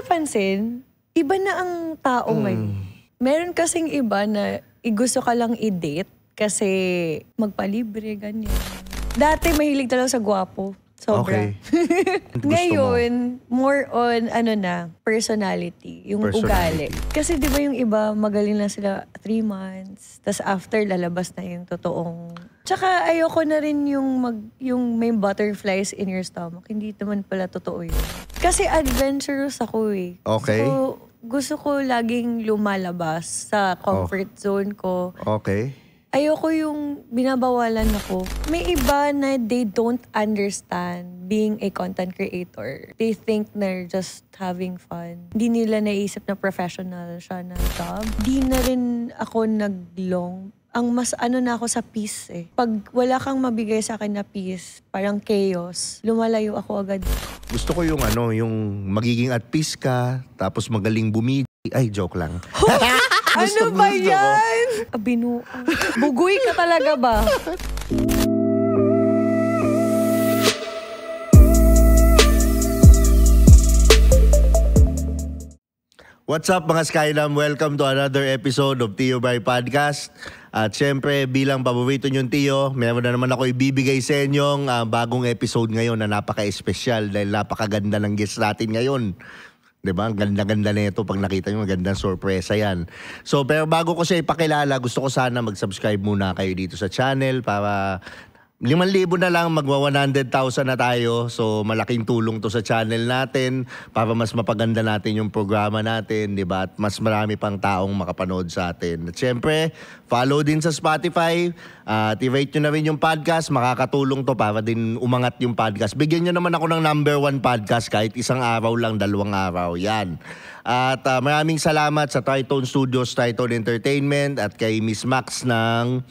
napapansin, iba na ang tao ngayon. Meron kasing iba na gusto ka lang i-date kasi magpalibre, ganyan. Dati mahilig talaga sa gwapo. Sobra. Okay. Ngayon, more on personality, yung ugali. Kasi di ba yung iba, magaling na sila 3 months, tas after lalabas na yung totoong. Tsaka ayoko na rin yung may butterflies in your stomach. Hindi naman pala totoo yun. Kasi adventurous ako eh. Okay. So, gusto ko laging lumalabas sa comfort zone ko. Okay. Ayoko yung binabawalan ako. May iba na they don't understand being a content creator. They think they're just having fun. Hindi nila naisip na professional siya na job. Di na rin ako naglong. Ang mas na ako sa peace eh. Pag wala kang mabigay sa akin na peace, parang chaos, lumalayo ako agad. Gusto ko yung yung magiging at peace ka, tapos magaling bumidi. Ay, joke lang. Ano ba yan? Binuo. Bugoy ka talaga ba? What's up mga Skylam? Welcome to another episode of Tio Bray Podcast. At syempre, bilang paborito nyong Tio, meron na naman ako ibibigay sa inyong bagong episode ngayon na napaka-espesyal dahil napakaganda ng guest natin ngayon. Diba? Ang ganda-ganda na ito. Pag nakita nyo, magandang sorpresa yan. So, pero bago ko siya ipakilala, gusto ko sana mag-subscribe muna kayo dito sa channel para 5,000 na lang, magwa 100,000 na tayo. So, malaking tulong to sa channel natin para mas mapaganda natin yung programa natin, di ba? At mas marami pang taong makapanood sa atin. At syempre, follow din sa Spotify. At i-rate nyo na rin yung podcast. Makakatulong to para din umangat yung podcast. Bigyan nyo naman ako ng #1 podcast kahit isang araw lang, 2 araw. Yan. At maraming salamat sa Tritone Studios, Tritone Entertainment at kay Miss Max ng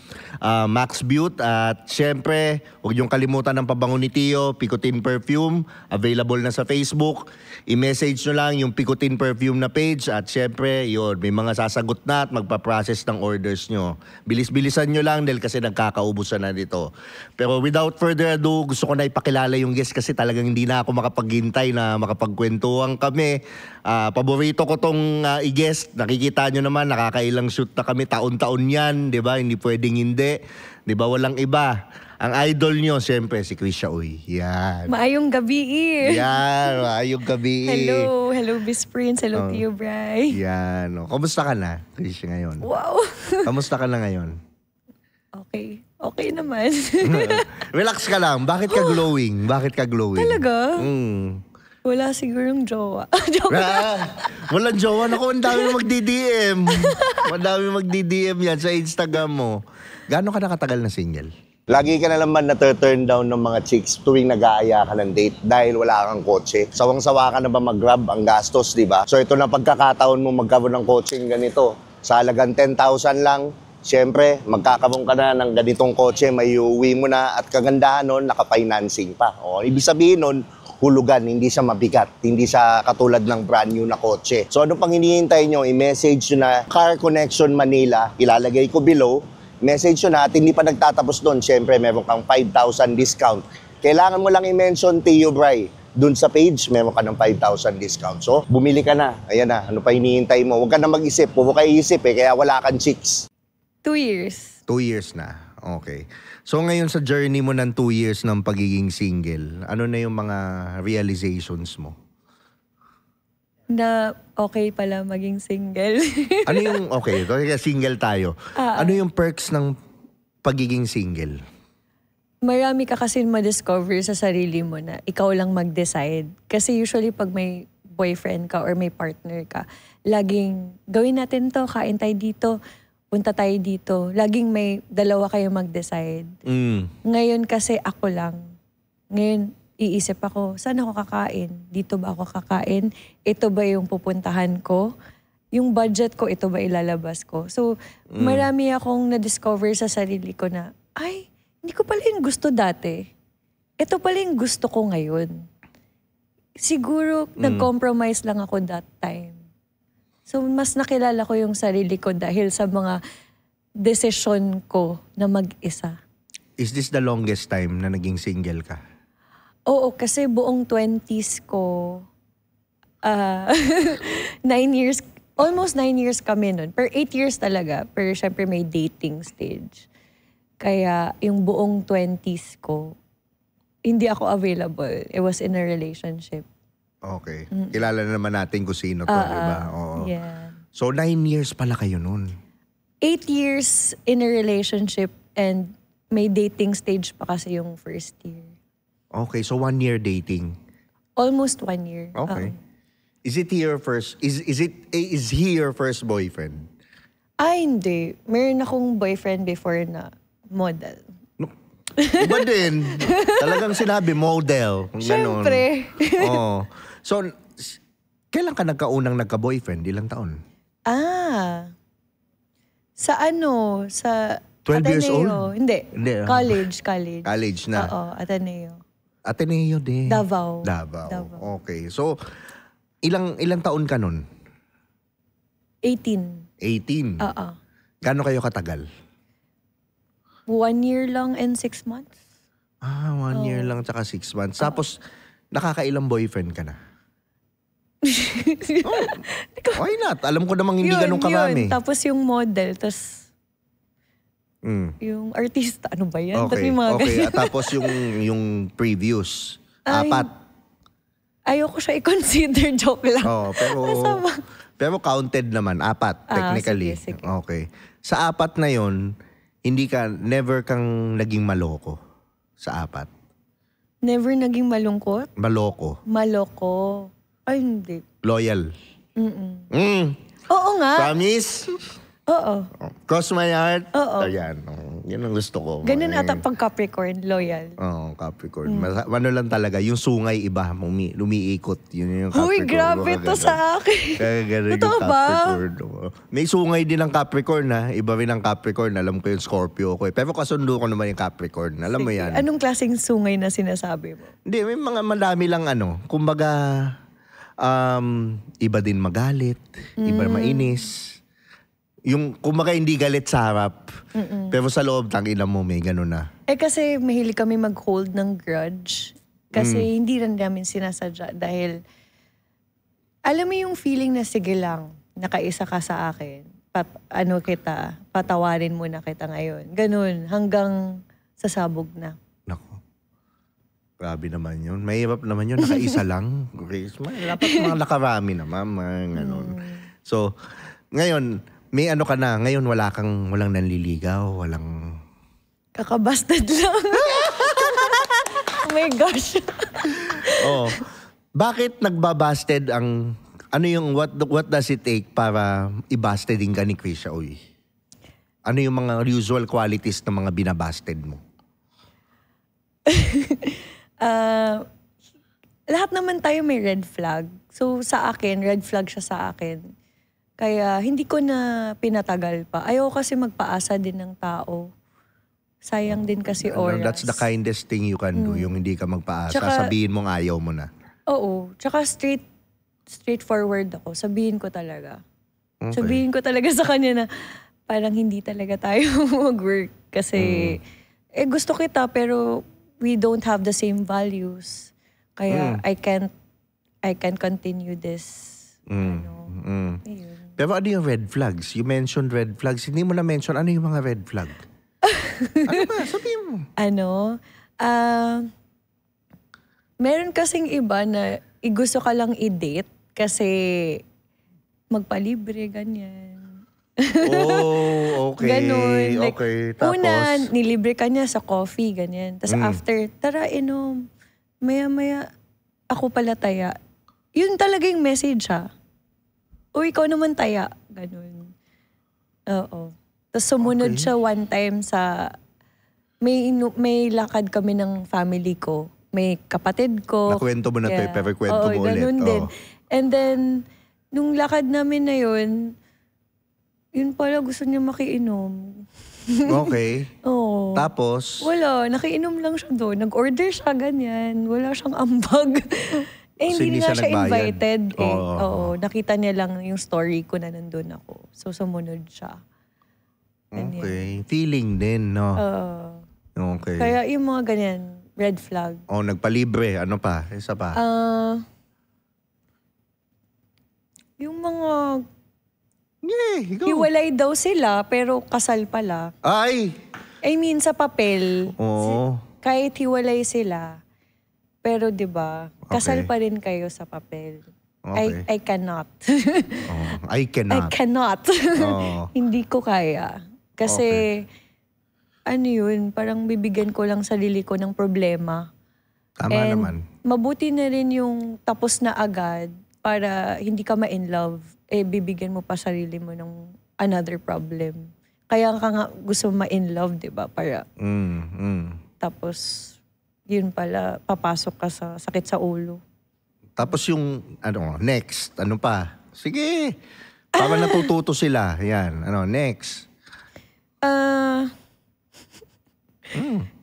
Max Beauty. At syempre, huwag niyong kalimutan ng pabango ni Tio, Picotin Perfume. Available na sa Facebook. I-message nyo lang yung Picotin Perfume na page. At syempre, yun, may mga sasagot na at magpa-process ng orders nyo. Bilis-bilisan nyo lang dahil kasi nagkakaubusan na dito. Pero without further ado, gusto ko na ipakilala yung guest kasi talagang hindi na ako makapaghintay na makapagkwentuhan kami. Paborito ko tong i-guest. Nakikita nyo naman, nakakailang shoot na kami. Taon-taon yan, di ba? Hindi pwedeng hindi. Di ba? Walang iba. Ang idol nyo, siyempre, si Krisha Uy. Yan. Maayong gabi eh. Yan, maayong gabi. Hello, hello Miss Prince, hello Tio Bray. Yan. Kamusta ka na, Krisha, ngayon? Wow. Kamusta ka na ngayon? Okay. Okay naman. Relax ka lang. Bakit ka glowing? Bakit ka glowing? Talaga? Wala sigurong jowa. Walang jowa. Naku, ang dami magdi-DM. Ang dami magdi-DM yan sa Instagram mo. Gaano ka nakatagal na single? Lagi ka na naman na-turn down ng mga chicks tuwing nag-aaya ka ng date dahil wala kang kotse. Sawang-sawa ka na ba mag-grab ang gastos, di ba? So ito na pagkakataon mo magkaroon ng kotseng ganito. Sa halagang 10,000 lang, siyempre, magkakaroon ka na ng ganitong kotse, may uuwi mo na at kagandahan nun, naka-financing pa. O, ibig sabihin nun, hulugan, hindi siya mabigat, hindi siya katulad ng brand new na kotse. So ano pang hinihintay nyo, i-message nyo na Car Connection Manila, ilalagay ko below, message nyo na at hindi pa nagtatapos doon, syempre meron kang 5,000 discount. Kailangan mo lang i-mention Tio Bray. Doon sa page, meron ka ng 5,000 discount. So, bumili ka na. Ayan na, ano pa hinihintay mo? Huwag ka na mag-isip, puro kayo isip kaya wala kang chicks. 2 years. 2 years na. Okay. So ngayon sa journey mo ng 2 years ng pagiging single, ano na yung mga realizations mo? Na okay pala maging single. Ano yung, okay, kaya single tayo. Ano yung perks ng pagiging single? Marami ka kasi ma-discover sa sarili mo na ikaw lang mag-decide. Kasi usually pag may boyfriend ka or may partner ka, laging gawin natin to, kain tayo dito, punta tayo dito. Laging may dalawa kayo mag-decide. Ngayon kasi ako lang. Ngayon, iisip ako, saan ako kakain? Dito ba ako kakain? Ito ba yung pupuntahan ko? Yung budget ko, ito ba ilalabas ko? So, marami akong na-discover sa sarili ko na, ay, hindi ko pala yung gusto dati. Ito pala yung gusto ko ngayon. Siguro, nag-compromise lang ako that time. So, mas nakilala ko yung sarili ko dahil sa mga desisyon ko na mag-isa. Is this the longest time na naging single ka? Oo, kasi buong 20s ko, ah, 9 years, almost 9 years kami nun. Per 8 years talaga. Pero syempre may dating stage. Kaya yung buong 20s ko, hindi ako available. I was in a relationship. Okay. Kilala na naman natin kung sino to, di ba? Oo. Yeah. So, 9 years pala kayo nun. 8 years in a relationship and may dating stage pa kasi yung first year. Okay, so 1 year dating. Almost 1 year. Okay. Is he your first boyfriend? Hindi. Meron akong boyfriend before na model. No. Iba din. Talagang sinabi model. Ganun. Siyempre. Oo. So, kailan ka nagkaunang nagka-boyfriend? Ilang taon? Sa Sa 12 years Ateneo. old? Hindi. Hindi, College. College na? Oo, Ateneo. Ateneo din. Davao. Okay. So, ilang taon ka nun? 18. 18? Oo. Gano'n kayo katagal? 1 year lang and 6 months. 1 year lang tsaka 6 months. Tapos, nakakailang boyfriend ka na? Why not? Alam ko namang hindi ganun karami. Yun. Tapos yung model, tapos yung artista, ano ba yan? Okay, Tapos mga okay. ganyan. Tapos yung previous, Ay, 4. Ayoko siya i-consider, joke lang. Pero counted naman, 4 technically. Sige. Okay. Sa 4 na yon, never kang naging maloko sa 4. Never naging malungkot? Maloko. Maloko. Ay, hindi. Loyal. Oo nga. Promise? Oo. Cross my heart? Oo. Ayan. Yan ang gusto ko. Ganun ata pag Capricorn, loyal. Oo, Capricorn. Ano lang talaga, yung sungay iba, lumiikot. Yun yung Capricorn. Huy, grabe to sa akin. Kaya ganun yung Totoo ba? Capricorn. May sungay din ang Capricorn, ha? Iba rin ang Capricorn. Alam ko yung Scorpio ko. Pero kasundo ko naman yung Capricorn. Alam mo yan. Anong klaseng sungay na sinasabi mo? Hindi, may mga madami lang kumbaga, iba din magalit, iba mainis. Yung kumbaga hindi galit sa harap, pero sa loob tangina mo may gano'n na. Kasi mahilig kami mag-hold ng grudge. Kasi hindi rin namin sinasadya dahil alam mo yung feeling na sige lang, nakaisa ka sa akin. Patawarin mo na kita ngayon. Ganun, hanggang sasabog na. Nako. Grabe naman yun. Mahirap naman yun. Nakaisa lang. Dapat mga nakarami naman. Ganun. So, ngayon, may ka na. Ngayon, walang nanliligaw. Walang... Kakabastard lang. Oh my gosh. Oh. Bakit nagbabasted ang... what does it take para i-bastedin ka ni Krisha Uy? Ano yung mga usual qualities ng mga binabasted mo? Lahat naman tayo may red flag. So sa akin, red flag siya sa akin. Kaya hindi ko na pinatagal pa. Ayaw kasi magpaasa din ng tao. Sayang din kasi oras. That's the kindest thing you can do, yung hindi ka magpaasa. Sabihin mong ayaw mo na. Oo. Tsaka straightforward ako. Sabihin ko talaga. Okay. Sabihin ko talaga sa kanya na parang hindi talaga tayo mag-work. Kasi gusto kita pero we don't have the same values. Kaya I can't continue this. Ayun. Pero ano yung red flags? You mentioned red flags. Hindi mo na-mention ano yung mga red flag? Ano ba? Sabihin mo. Meron kasing iba na gusto ka lang i-date kasi magpalibre, ganyan. Oh, okay. Ganun. Like, okay. Tapos? Una, nilibre ka niya sa coffee, ganyan. Tapos after, tara, inom. Maya-maya, ako pala taya. Yun talaga yung message, ha? O, ikaw naman taya. Ganun. Oo. Tapos sumunod siya one time sa... May lakad kami ng family ko. May kapatid ko. Nakwento mo na to, pero kwento mo ulit. Ganun din. And then, nung lakad namin na yun pala gusto niya makiinom. Okay. Oo. Tapos? Wala, nakiinom lang siya doon. Nag-order siya, ganyan. Wala siyang ambag. Hindi na siya invited. Oo, nakita niya lang yung story ko na nandun ako. So, sumunod siya. Ganyan. Okay. Feeling din, no? Okay. Kaya yung mga ganyan, red flag. Nagpalibre. Ano pa? Isa pa? Yung mga Go. hiwalay daw sila pero kasal pala. Ay! I mean, sa papel, Oo. kahit hiwalay sila, pero 'di ba, kasal Okay. pa rin kayo sa papel. Okay. I cannot. I I cannot. cannot. Oo. Hindi ko kaya. Kasi, ano yun, parang bibigyan ko lang sarili ko ng problema. Tama And naman. mabuti na rin yung tapos na agad para hindi ka ma-in love. Bibigyan mo pa sarili mo ng another problem. Kaya ka nga gusto ma-in love, di ba? Para tapos, yun pala, papasok ka sa sakit sa ulo. Tapos yung, next, ano pa? Sige. Para natututo sila. Yan, next.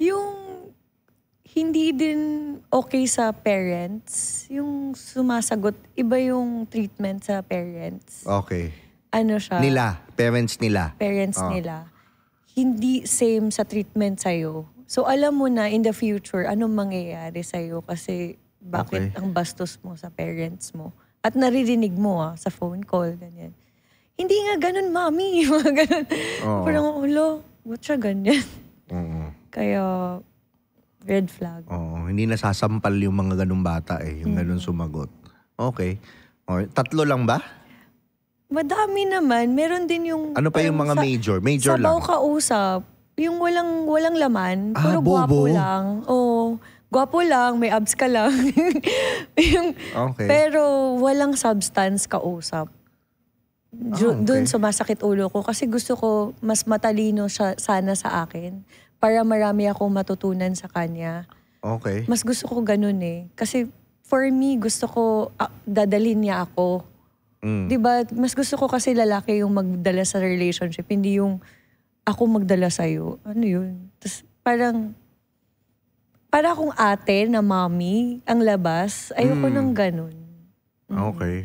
Yung hindi din okay sa parents, yung sumasagot, iba yung treatment sa parents. Okay. Ano siya? Parents nila. Parents nila. Hindi same sa treatment sa'yo. So alam mo na in the future, anong mangyayari sa'yo kasi bakit ang bastos mo sa parents mo. At naririnig mo sa phone call, ganyan. Hindi nga ganun, mami. Mga ganun. Parang, ba't siya ganyan? Kaya, red flag. Hindi nasasampal yung mga ganung bata yung ganun sumagot. Okay. Tatlo lang ba? Madami naman. Meron din yung... Ano pa yung mga major? Major lang. Sabaw kausap. Yung walang laman. Puro bobo. gwapo lang. Gwapo lang. May abs ka lang. Okay. Pero walang substance kausap. Doon sumasakit ulo ko. Kasi gusto ko mas matalino siya sana sa akin. Para marami akong matutunan sa kanya. Okay. Mas gusto ko ganun Kasi for me, gusto ko dadalhin niya ako. Diba? Mas gusto ko kasi lalaki yung magdala sa relationship. Hindi yung ako magdala sa'yo. Ano yun? Tapos parang para akong ate na mommy ang labas. Ayoko nang ganun. Okay.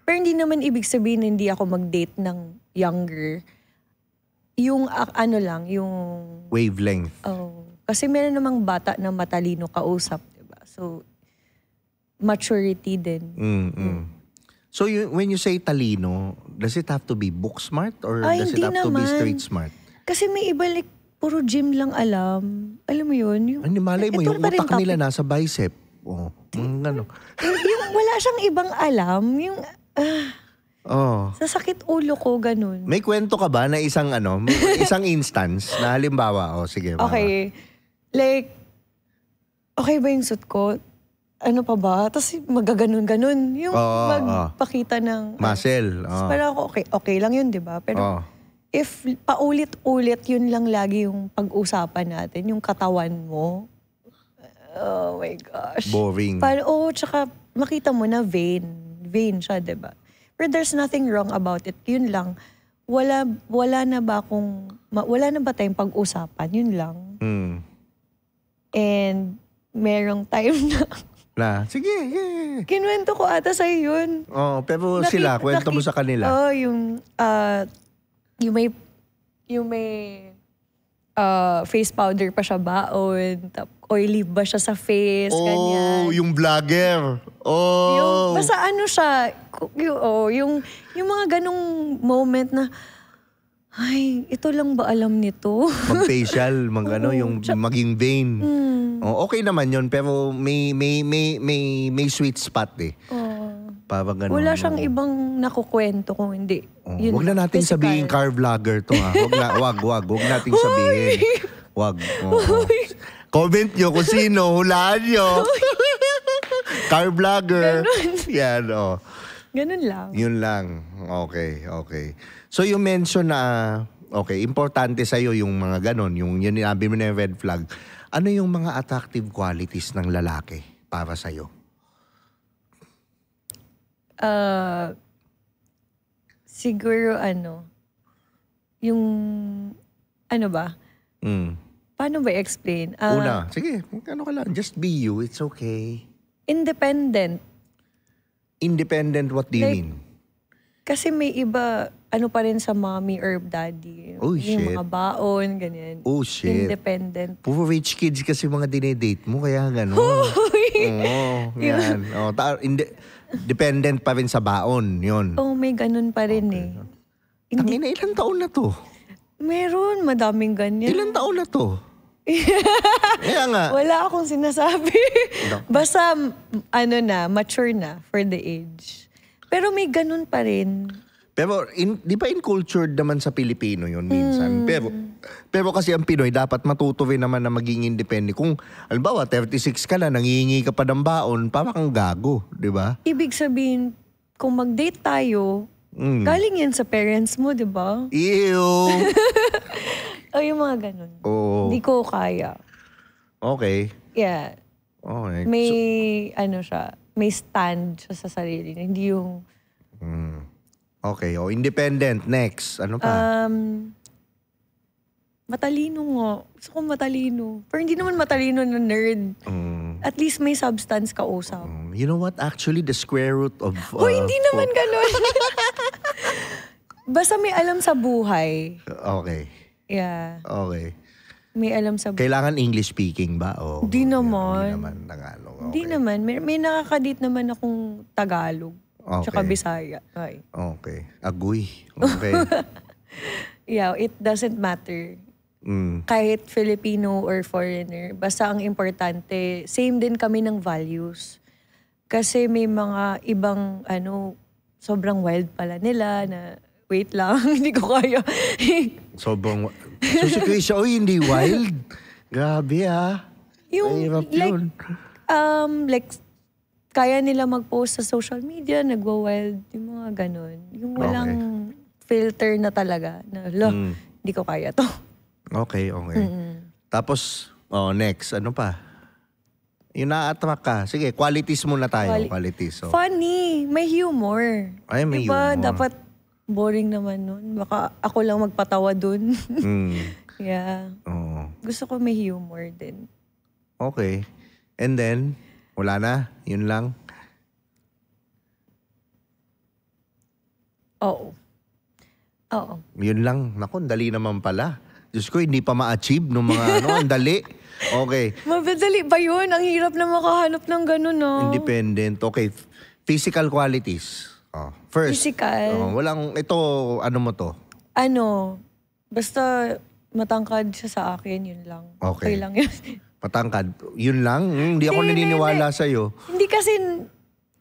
Pero hindi naman ibig sabihin na hindi ako mag-date ng younger. Yung yung... Wavelength. Kasi meron namang bata na matalino kausap, diba? So, maturity din. So when you say talino, does it have to be book smart or does it hindi have to be naman. street smart? Kasi may iba puro gym lang alam. Alam mo yun? Malay mo, Ito yung pa rin utak nila nasa bicep. Gano'n. yung wala siyang ibang alam. Yung, sa sakit ulo ko, ganun. May kwento ka ba na isang instance na halimbawa, sige. Okay. Like, okay ba yung suit ko? Ano pa ba? Tapos magaganon-ganon. Yung magpakita ng... muscle. Parang ako, okay lang yun, di ba? Pero if paulit-ulit yun lang lagi yung pag-usapan natin, yung katawan mo, oh my gosh. Boring. Tsaka makita mo na vain siya, di ba? Pero there's nothing wrong about it. Yun lang. Wala na ba tayong pag-usapan? Yun lang. And merong time na Sige. kinuwento ko ata sa'yo yun. Pero sila, kwento mo sa kanila. Yung may face powder pa siya baon, oily ba siya sa face, ganyan. Yung vlogger. Basta ano siya, yung mga ganong moment na, ay, ito lang ba alam nito? Mag-facial, yung maging vain. Okay naman yun, pero may sweet spot Parang ganun. Wala siyang ibang nakukwento kung hindi. Huwag na nating sabihin car vlogger to Wag nating sabihin. Wag. Comment nyo kung sino, hulaan nyo. Car vlogger. Yan, Ganun lang. Yun lang. Okay. So you mention na, importante sa'yo yung mga ganon, yung sinabi mo na yung red flag. Ano yung mga attractive qualities ng lalaki para sa'yo? Siguro yung paano ba i-explain? Una, sige, ano ka lang, just be you, it's okay. Independent. Independent, what do you mean? Kasi may iba, pa rin sa mommy or daddy. Oh, shit. Yung mga baon, ganyan. Oh, shit. Independent. Puro rich kids kasi mga dinedate mo, kaya gano'n. Oo, yan. dependent pa rin sa baon, yun. Oh, may ganun pa rin eh. Hindi, Tangina, ilang taon na to? meron, madaming ganyan. Ilang taon na to? Kaya nga. Wala akong sinasabi. Basta, mature na for the age. Pero may ganun pa rin. Pero di ba incultured naman sa Pilipino yun minsan? Pero kasi ang Pinoy dapat matuto rin naman na maging independent. Kung halimbawa 36 ka na, nangihingi ka pa ng baon, parang kang gago, di ba? Ibig sabihin, kung mag-date tayo, galing yan sa parents mo, di ba? Ew! O yung mga ganun. Oo. Hindi ko kaya. Okay. Yeah. Okay. May, may stand siya sa sarili. Hindi yung... Okay. Independent. Next. Ano pa? Matalino nga. Gusto ko matalino. Pero hindi naman matalino na nerd. At least may substance ka usap. You know what? Actually, the square root of... Hindi naman ganun. Basta may alam sa buhay. Okay. Yeah. Okay. May alam sa buhay. Kailangan English speaking ba? O, Hindi naman. Hindi naman Tagalog. Okay. Hindi naman. May nakakadate naman akong Tagalog. Okay. Tsaka Bisaya. Ay. Okay. Agoy. Okay. Yeah, it doesn't matter. Kahit Filipino or foreigner. Basta ang importante, same din kami ng values. Kasi may mga ibang, sobrang wild pala nila na, wait lang, hindi ko kaya. Sobrang... So si Krisha, hindi wild. Grabe Yung, Mahirap like, yun. Kaya nila mag-post sa social media, nagwa-wild, yung mga ganun. Yung walang filter na talaga, na, hindi ko kaya to. Okay. Tapos, next, ano pa? Yung na-attract ka. Sige, qualities muna tayo. Qualities. So. Funny, may humor. Ay, may diba, humor. dapat boring naman nun. Baka ako lang magpatawa dun. Yeah. Gusto ko may humor din. Okay. And then, wala na? Yun lang? Oo. Yun lang. Naku, dali naman pala. Diyos ko, hindi pa ma-achieve nung mga ang dali. Okay. Mabadali ba yun? Ang hirap na makahanap ng ganun, no? Independent. Okay. Physical qualities. First. Physical. Ito, ano mo to? Basta matangkad siya sa akin, yun lang. Okay. Lang yun. Matangkad. Yun lang? Hindi ako naniniwala sa'yo. Hindi kasi,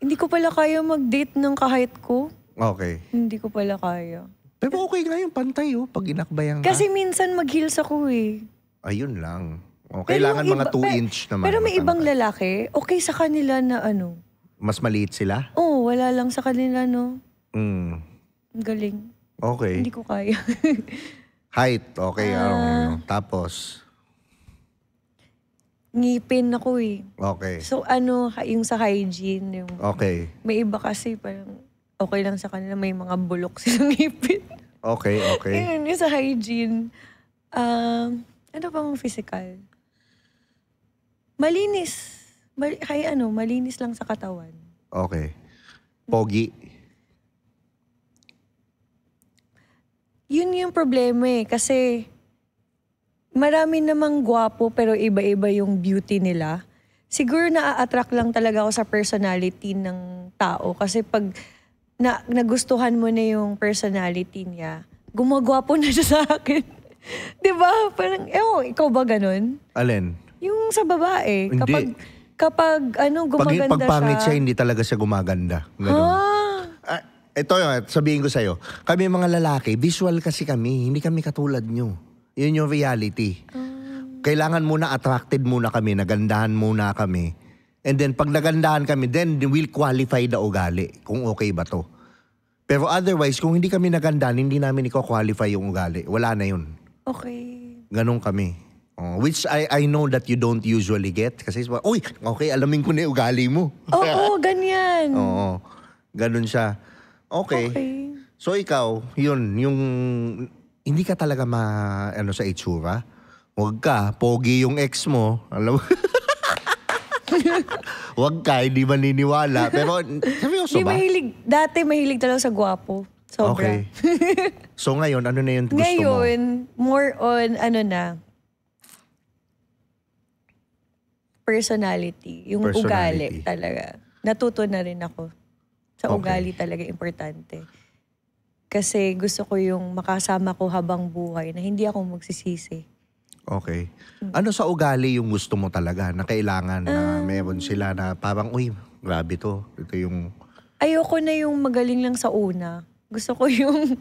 hindi ko pala kaya mag-date ng kahit ko. Okay. Hindi ko pala kaya. Pero okay nga yung pantay, pag inakbayan ka. Kasi minsan mag-heels ako eh. Ayun lang. Kailangan mga 2 inch naman. Pero may ibang lalaki, okay sa kanila na Mas maliit sila? Oo, wala lang sa kanila, no? Ang Galing. Okay. Hindi ko kaya. Height, okay. Tapos? Ngipin ako eh. Okay. So yung sa hygiene, yung Okay. may iba kasi parang okay lang sa kanila, may mga bulok silang ngipin. Okay. Yun, yung sa hygiene. Ano pa mong physical? Malinis. Malinis lang sa katawan. Okay. Pogi. Yun yung problema eh. Kasi marami namang gwapo pero iba-iba yung beauty nila. Siguro na-attract lang talaga ako sa personality ng tao. Kasi pag nagustuhan mo na yung personality niya, gumagwapo na siya sa akin. Diba? Parang, ikaw ba ganun? Alin? Yung sa babae. Hindi. Kapag gumaganda pag pangit siya, hindi talaga siya gumaganda. Ganun. Ito sabihin ko sa'yo. Kami mga lalaki, visual kasi kami. Hindi kami katulad nyo. Yun yung reality. Kailangan muna attracted muna kami, nagandahan muna kami. And then pag nagandahan kami, then we'll qualify the ugali kung okay ba to. Pero otherwise, kung hindi kami nagandahan, hindi namin i-qualify yung ugali. Wala na yun. Okay. Ganun kami. Which I know that you don't usually get. Kasi, uy, okay, alamin ko na yung ugali mo. Oo, ganyan. Oo. Ganun siya. Okay. So ikaw, yun, yung hindi ka talaga sa itsura. Huwag ka, pogi yung ex mo. Alam mo? Huwag ka, hindi maniniwala. Pero, seryoso ba? Dati mahilig talaga sa gwapo. Sobra. Okay. So ngayon, ano na yung gusto mo? Ngayon, more on, personality. Yung ugali talaga. Natuto na rin ako. Sa Okay. ugali talaga importante. Kasi gusto ko yung makasama ko habang buhay na hindi ako magsisisi. Okay. Ano sa ugali yung gusto mo talaga na kailangan na meron sila na parang, uy, grabe to. Ito yung... Ayoko na yung magaling lang sa una. Gusto ko yung...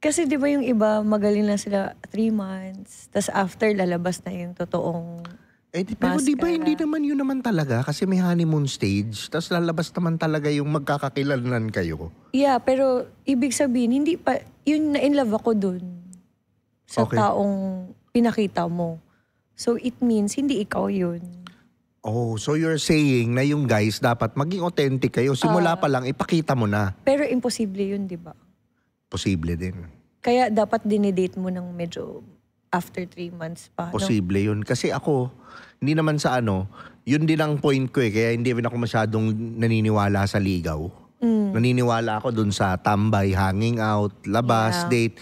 Kasi di ba yung iba, magaling lang sila 3 months. Tapos after, lalabas na yung totoong... Pero di ba Maskara. hindi naman yun naman talaga? Kasi may honeymoon stage, tapos lalabas naman talaga yung magkakakilanlan kayo. Yeah, pero ibig sabihin, hindi pa... Yun, na-in love ako dun. Sa Okay. taong pinakita mo. So it means, hindi ikaw yun. Oh, so you're saying na yung guys dapat maging authentic kayo. Simula pa lang, ipakita mo na. Pero imposible yun, di ba? Posible din. Kaya dapat dinidate mo ng medyo after 3 months pa. No? Posible yun. Kasi ako, hindi naman sa yun din ang point ko eh. Kaya hindi rin ako masyadong naniniwala sa ligaw. Naniniwala ako dun sa tambay, hanging out, labas, Yeah. date.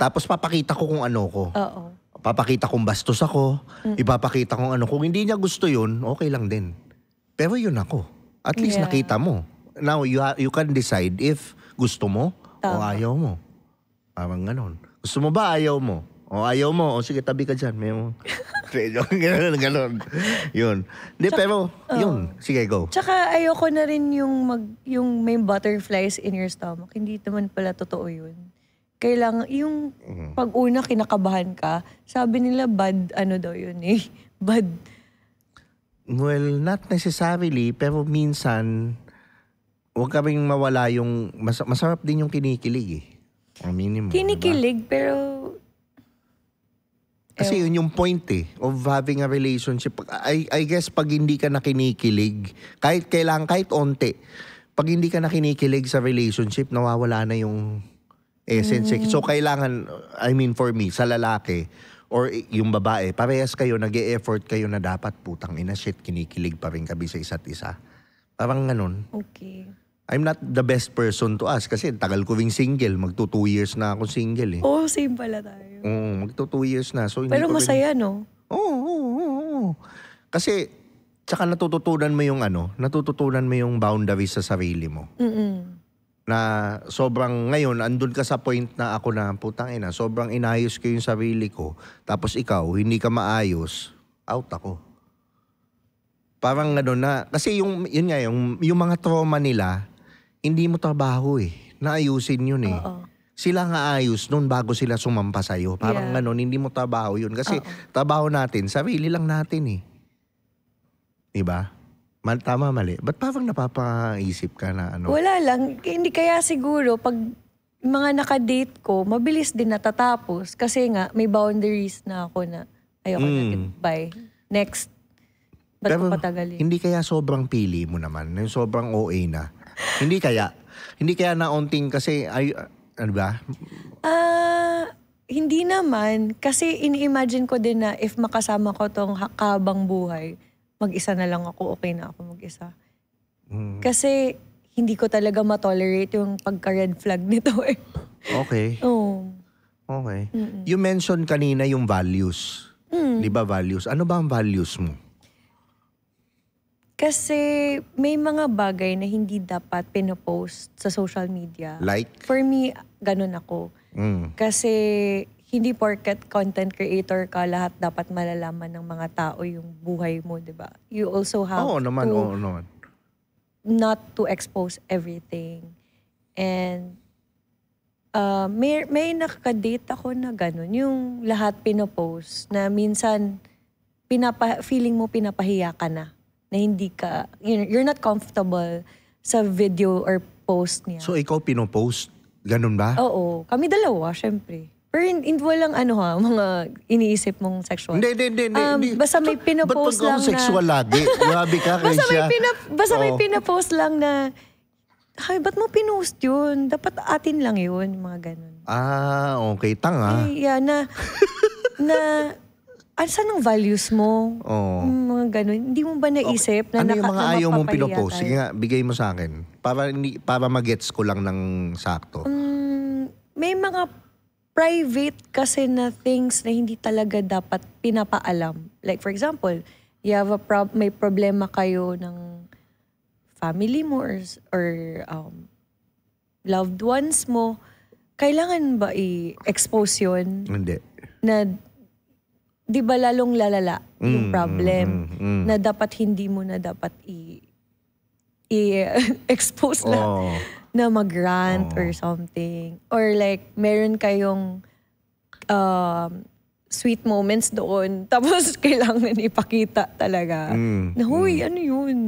Tapos papakita ko kung ano ko. Oo. Papakita kung bastos ako. Ipapakita kung ano. Kung hindi niya gusto yun, okay lang din. Pero yun ako. At least Yeah. nakita mo. Now, you can decide if gusto mo o Tama. ayaw mo. Parang ganon. Gusto mo ba ayaw mo? O ayaw mo, o sige, tabi ka dyan. May mo. Ganon. Yun. Hindi, pero, yun. Sige, go. Tsaka ayoko na rin yung may butterflies in your stomach. Hindi naman pala totoo yun. Kailangan, yung pag una kinakabahan ka, sabi nila bad, daw yun eh. Bad. Well, not necessarily, pero minsan, huwag ka rin mawala yung, masarap din yung kinikilig eh. Aminin mo. Kinikilig, pero... Kasi yun yung point eh, of having a relationship. I guess pag hindi ka nakinikilig, kahit onte, pag hindi ka nakinikilig sa relationship, nawawala na yung essence. So kailangan, for me, sa lalaki, or yung babae, parehas kayo, nag-e-effort kayo na dapat putang ina shit, kinikilig pa rin kami sa isa't isa. Parang ganun. Okay. I'm not the best person to ask kasi tagal ko ring single. Magto 2 years na ako single eh. Oh, same pala tayo. Magto 2 years na. So, hindi Pero ko rin- masaya, no? Oo. Kasi, tsaka natututunan mo yung boundaries sa sarili mo. Na sobrang, ngayon, andun ka sa point na ako na, putang ina, sobrang inayos ko yung sarili ko. Tapos ikaw, hindi ka maayos, out ako. Parang gano'n na, kasi yung mga trauma nila, hindi mo trabaho eh. Naayusin yun eh. Oo. Sila nga ayos nun bago sila sumampa sa'yo. Parang Yeah. gano'n, hindi mo trabaho yun. Kasi trabaho natin, sarili lang natin eh. Diba? Tama, mali. Ba't parang napapaisip ka na Wala lang. Hindi kaya siguro, pag mga nakadate ko, mabilis din natatapos. Kasi nga, may boundaries na ako na ayoko na goodbye. Next. Ba't ko patagalin? hindi kaya sobrang pili mo naman? Yung sobrang OA na. Hindi kaya na onting kasi, ano ba? Hindi naman. Kasi ini-imagine ko din na if makasama ko tong habang buhay, mag-isa na lang ako, okay na ako mag-isa. Kasi hindi ko talaga matolerate yung pagka-red flag nito eh. Okay. Oo. Okay. You mentioned kanina yung values. Di ba values? Ano ba ang values mo? Kasi may mga bagay na hindi dapat pinopost sa social media. Like? For me, ganun ako. Kasi hindi porket content creator ka, lahat dapat malalaman ng mga tao yung buhay mo, di ba? You also have Oo naman. not to expose everything. And may nakaka-date ako na ganun, yung lahat pinopost na minsan feeling mo pinapahiya ka na hindi ka, you're not comfortable sa video or post niya. So ikaw pinopost? Ganun ba? Oo. Kami dalawa, syempre. Pero walang mga iniisip mong sexual. Hindi. Basta may pinopost ba't lang pag sexual lagi? Grabe ka, Keisha. Basta may pinopost lang na, ay, ba't mo pinost yun? Dapat atin lang yun, mga ganun. Okay. Tanga. Yeah, na saan ang values mo? Oo. Mga ganun. Hindi mo ba naisip na Ano yung mga ayaw mong mapapahiya pinopost? tayo? Sige nga, bigay mo sa akin. Para magets ko lang ng sakto. May mga private kasi na things na hindi talaga dapat pinapaalam. Like for example, you have may problema kayo ng family mo or loved ones mo, kailangan ba i-expose yun? Hindi. Na, di ba lalong lalala yung problem? Na dapat hindi mo na dapat i-expose na mag-rant or something. Or like, meron kayong sweet moments doon. Tapos kailangan ipakita talaga. Na, huy, ano yun?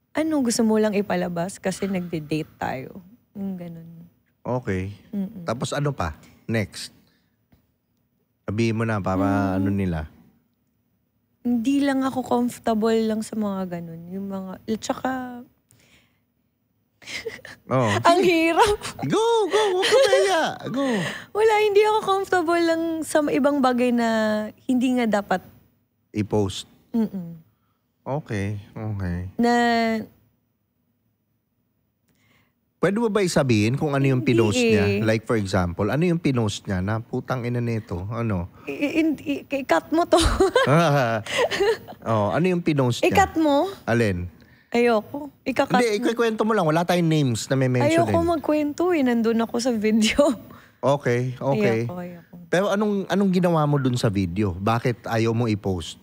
Ano gusto mo lang ipalabas kasi nagde-date tayo. Ganun. Okay. Tapos ano pa? Next. Sabihin mo na para ano nila. Hindi lang ako comfortable lang sa mga ganun. Yung mga, tsaka, ang hirap. Go! Huwag ka maya. Go. Wala, hindi ako comfortable lang sa ibang bagay na hindi nga dapat. I-post. Okay. Na, pwede mo ba isabihin kung ano yung pinost Hindi niya? eh. Like for example, ano yung pinost niya na putang ina nito? Ano? i-cut mo to. Ano yung pinost niya? I-cut mo? Alin? Ayoko. Ika-cut Hindi, mo. ikwento mo lang. Wala tayong names na may mention. Ayoko magkwento eh. Nandun ako sa video. Okay. Ayoko. Pero anong ginawa mo dun sa video? Bakit ayaw mo i-post?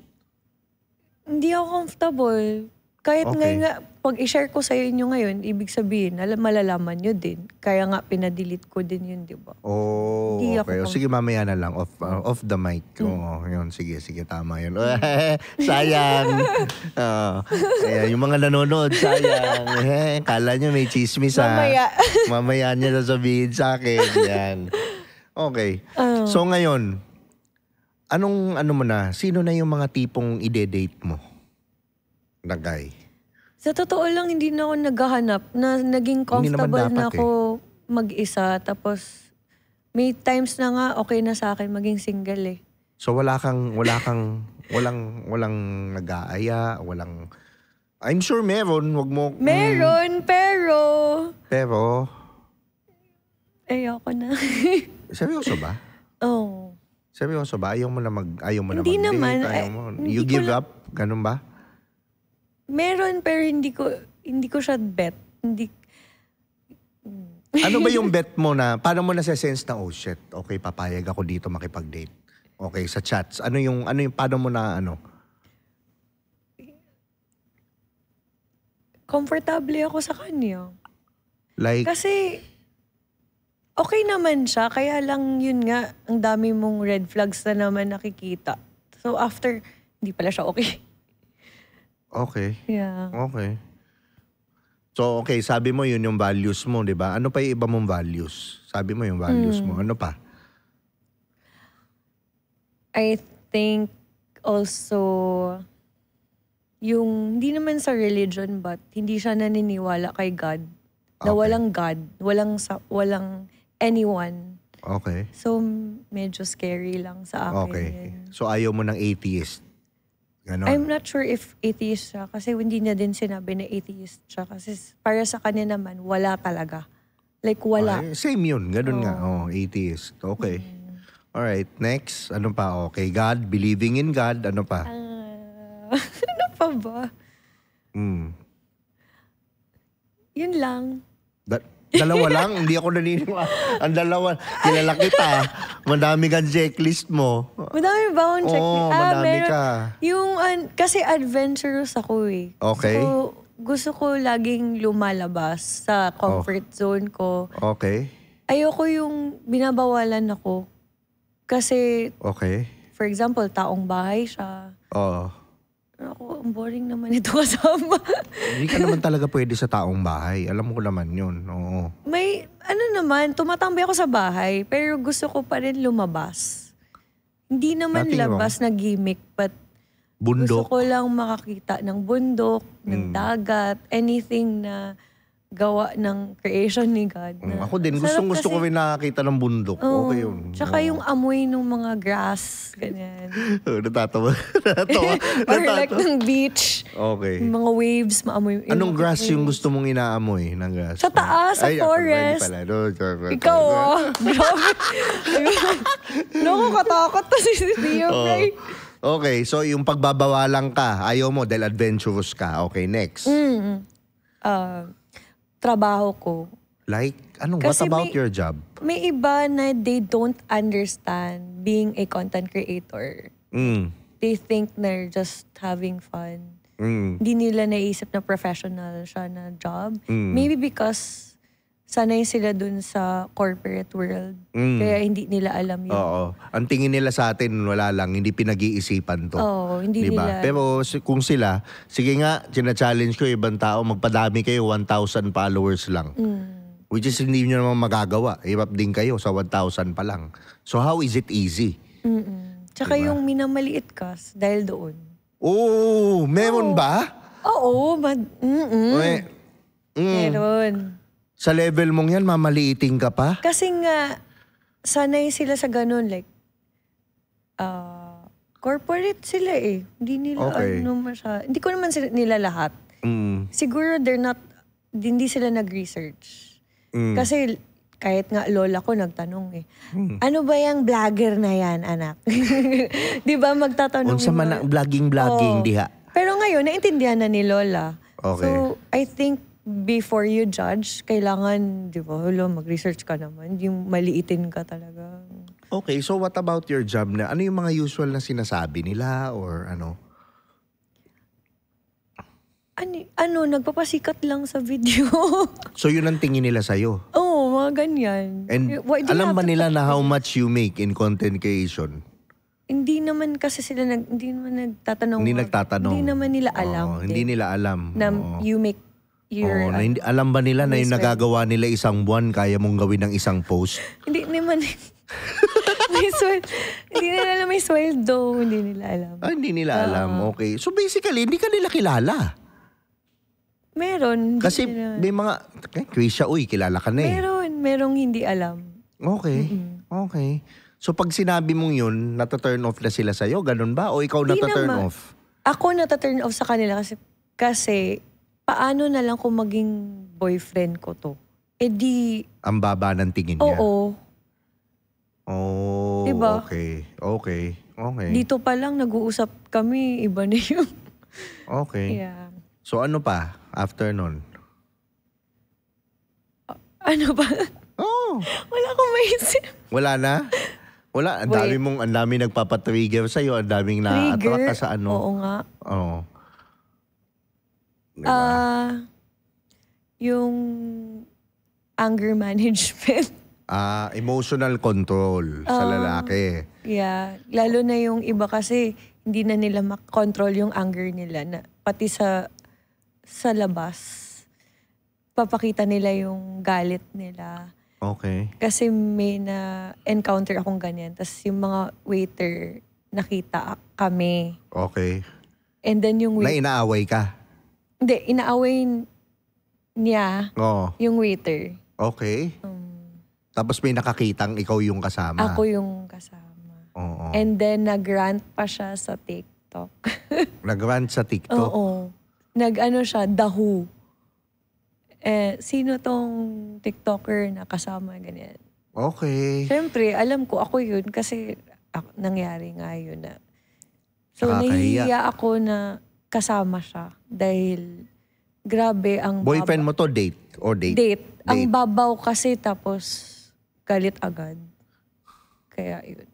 Hindi ako comfortable. Kahit Okay. nga, pag i-share ko sa inyo ngayon, ibig sabihin, malalaman nyo din. Kaya nga, pinadelete ko din yun, di ba? Oh, Hindi okay. ako Sige, mamaya na lang. Off the mic. Oo, yun. Sige, tama yun. Sayang. Ayan, yung mga nanonood, sayang. Kala nyo may chismis, ha? Mamaya. Mamaya niya sasabihin sa akin. Yan. Okay. So ngayon, ano mo na? Sino na yung mga tipong ide-date mo? Na guy? Sa totoo lang, hindi na ako naghahanap. Na naging Hindi naman comfortable dapat na ako mag-isa. Tapos, may times na nga okay na sa akin maging single eh. So walang nag-aaya, walang... I'm sure meron, wag mo... Meron, pero... Pero, Ayoko na. seryoso ba? Oh. Seryoso ba? Ayaw mo na Hindi mag-date? naman. Ayaw mo. Hindi You ko give lang- up? Ganun ba? Meron, pero hindi ko siya bet. Hindi... Ano ba yung bet mo na, paano mo nasa-sense na, oh shit, okay, papayag ako dito makipag-date? Okay, sa chats. Ano yung paano mo na, Komportable ako sa kanya. like, Kasi, okay naman siya. Kaya lang yun nga, ang dami mong red flags na naman nakikita. So after, hindi pala siya okay. okay, Yeah. okay. So, okay, sabi mo yun yung values mo, di ba? Ano pa yung iba mong values? Sabi mo yung values mo. Ano pa? I think also, yung, hindi naman sa religion, but hindi siya naniniwala kay God. Na Okay. walang God, walang anyone. Okay. So, medyo scary lang sa akin. Okay. yun. So, ayaw mo ng atheist. Ganon. I'm not sure if atheist siya kasi hindi niya din sinabi na atheist siya kasi para sa kanya naman, wala talaga. Like, wala. Ay, same yun. Ganun nga. Oh, atheist. Okay. Alright. Next. Ano pa? Okay. God. Believing in God. Ano pa? Ano pa ba? Yun lang. Dalawa lang? Hindi ako naniniwala. Ang dalawa. Kilala kita. Madami kang checklist mo. Madami ba akong check? Oo, madami ka. Yung, kasi adventurous ako eh. Okay. So, gusto ko laging lumalabas sa comfort zone ko. Okay. Ayoko yung binabawalan ako. Kasi, Okay. for example, taong bahay siya. Oo. Ako, ang boring naman ito kasama. Hindi ka naman talaga pwede sa taong bahay. Alam ko naman yun. Oo. May, tumatambay ako sa bahay, pero gusto ko pa rin lumabas. Hindi naman Nothing labas na gimmick, but gusto Bundok. ko lang makakita ng bundok, ng dagat, anything na gawa ng creation ni God. Na Ako din. sarap Gusto ko kasi. rin nakakita ng bundok. Oo. Okay yun. Tsaka Oo. yung amoy ng mga grass, ganyan. Natatawa. Natatawa. Or like ng beach, Okay. yung mga waves, maamoy. Anong grass yung gusto mong inaamoy ng grass? Sa taas, sa Ay, forest. pwede pala. No, Ikaw grabe. Nakakatakot to si Theo, Bray. Okay, so yung pagbabawalan ka, ayaw mo dahil adventurous ka. Okay, next. trabaho ko. Like, what Kasi about your job? May iba na they don't understand being a content creator. Mm. They think they're just having fun. Mm. Hindi nila naisip na professional siya na job. Mm. Maybe because sanay sila dun sa corporate world. Kaya hindi nila alam yun. Oo. Ang tingin nila sa atin, wala lang, hindi pinag-iisipan to. Oo, hindi diba? nila. Pero kung sila, sige nga, challenge ko ibang tao, magpadami kayo, 1,000 followers lang. Which is hindi nyo naman magagawa. Hirap din kayo sa 1,000 pa lang. So how is it easy? Tsaka yung minamaliit ka dahil doon. Oh, meron ba? Oo, meron. Sa level mong yan, mamaliiting ka pa? Kasi nga, sanay sila sa ganun. Like, corporate sila eh. Hindi nila hindi ko naman nila lahat. Siguro hindi sila nag-research. Kasi kahit nga lola ko nagtanong eh, ano ba yung vlogger na yan, anak? Di ba magtatanong? Unsa man ang vlogging, diha. Pero ngayon, naintindihan na ni lola. Okay. So, I think before you judge, kailangan, di ba, mag-research ka naman. Yung maliitin ka talaga. Okay, so what about your job na? Ano yung mga usual na sinasabi nila or ano? Nagpapasikat lang sa video. So yun ang tingin nila sa'yo? Oo, mga ganyan. And alam ba nila na how much you make in content creation? Hindi naman kasi sila hindi naman nagtatanong. Hindi nagtatanong. Hindi naman nila alam. Hindi nila alam. Na you make your... alam ba nila na yung nagagawa nila isang buwan, kaya mong gawin ng isang post? Hindi naman. May sweldo. Hindi nila alam may sweldo. Hindi nila alam. Hindi nila alam. Okay. So basically, hindi ka nila kilala. Meron. Kasi may mga, Krisha, kilala ka na eh. Merong hindi alam. Okay. Okay. So pag sinabi mong yun, nata-turn off na sila sa'yo, ganun ba? O ikaw nata-turn off? Ako nata-turn off sa kanila kasi paano na lang kung maging boyfriend ko to? Ang baba ng tingin niya. Oo. Oh, diba? Okay. Dito pa lang nag-uusap kami, iba na yun. Okay. Yeah. So ano pa after nun? Ano ba? Oh. Wala akong maisip. Wala na? Wala. Ang dami nagpapatrigger sa'yo. Ang daming na-attract ka sa ano. Oo nga. Oo. Diba? Yung anger management. Emotional control sa lalaki. Yeah. Lalo na yung iba kasi hindi na nila makontrol yung anger nila. Pati sa labas. Papakita nila yung galit nila. Okay. Kasi may na-encounter akong ganyan. Tapos yung mga waiter, nakita kami. Okay. And then yung Na inaaway ka? Hindi, inaaway niya yung waiter. Okay. Tapos may nakakitang ikaw yung kasama? Ako yung kasama. Oo. And then nag-rant pa siya sa TikTok. Nag-rant sa TikTok? Oo. Nag-ano siya, The Who. Sino tong TikToker na kasama, ganyan. Okay. Siyempre, alam ko ako yun kasi nangyari nga yun na. So, Nakakahiya. nahihiya ako na kasama siya dahil grabe ang Boyfriend mo to, date? Or date? Date. Ang babaw kasi tapos galit agad. Kaya yun.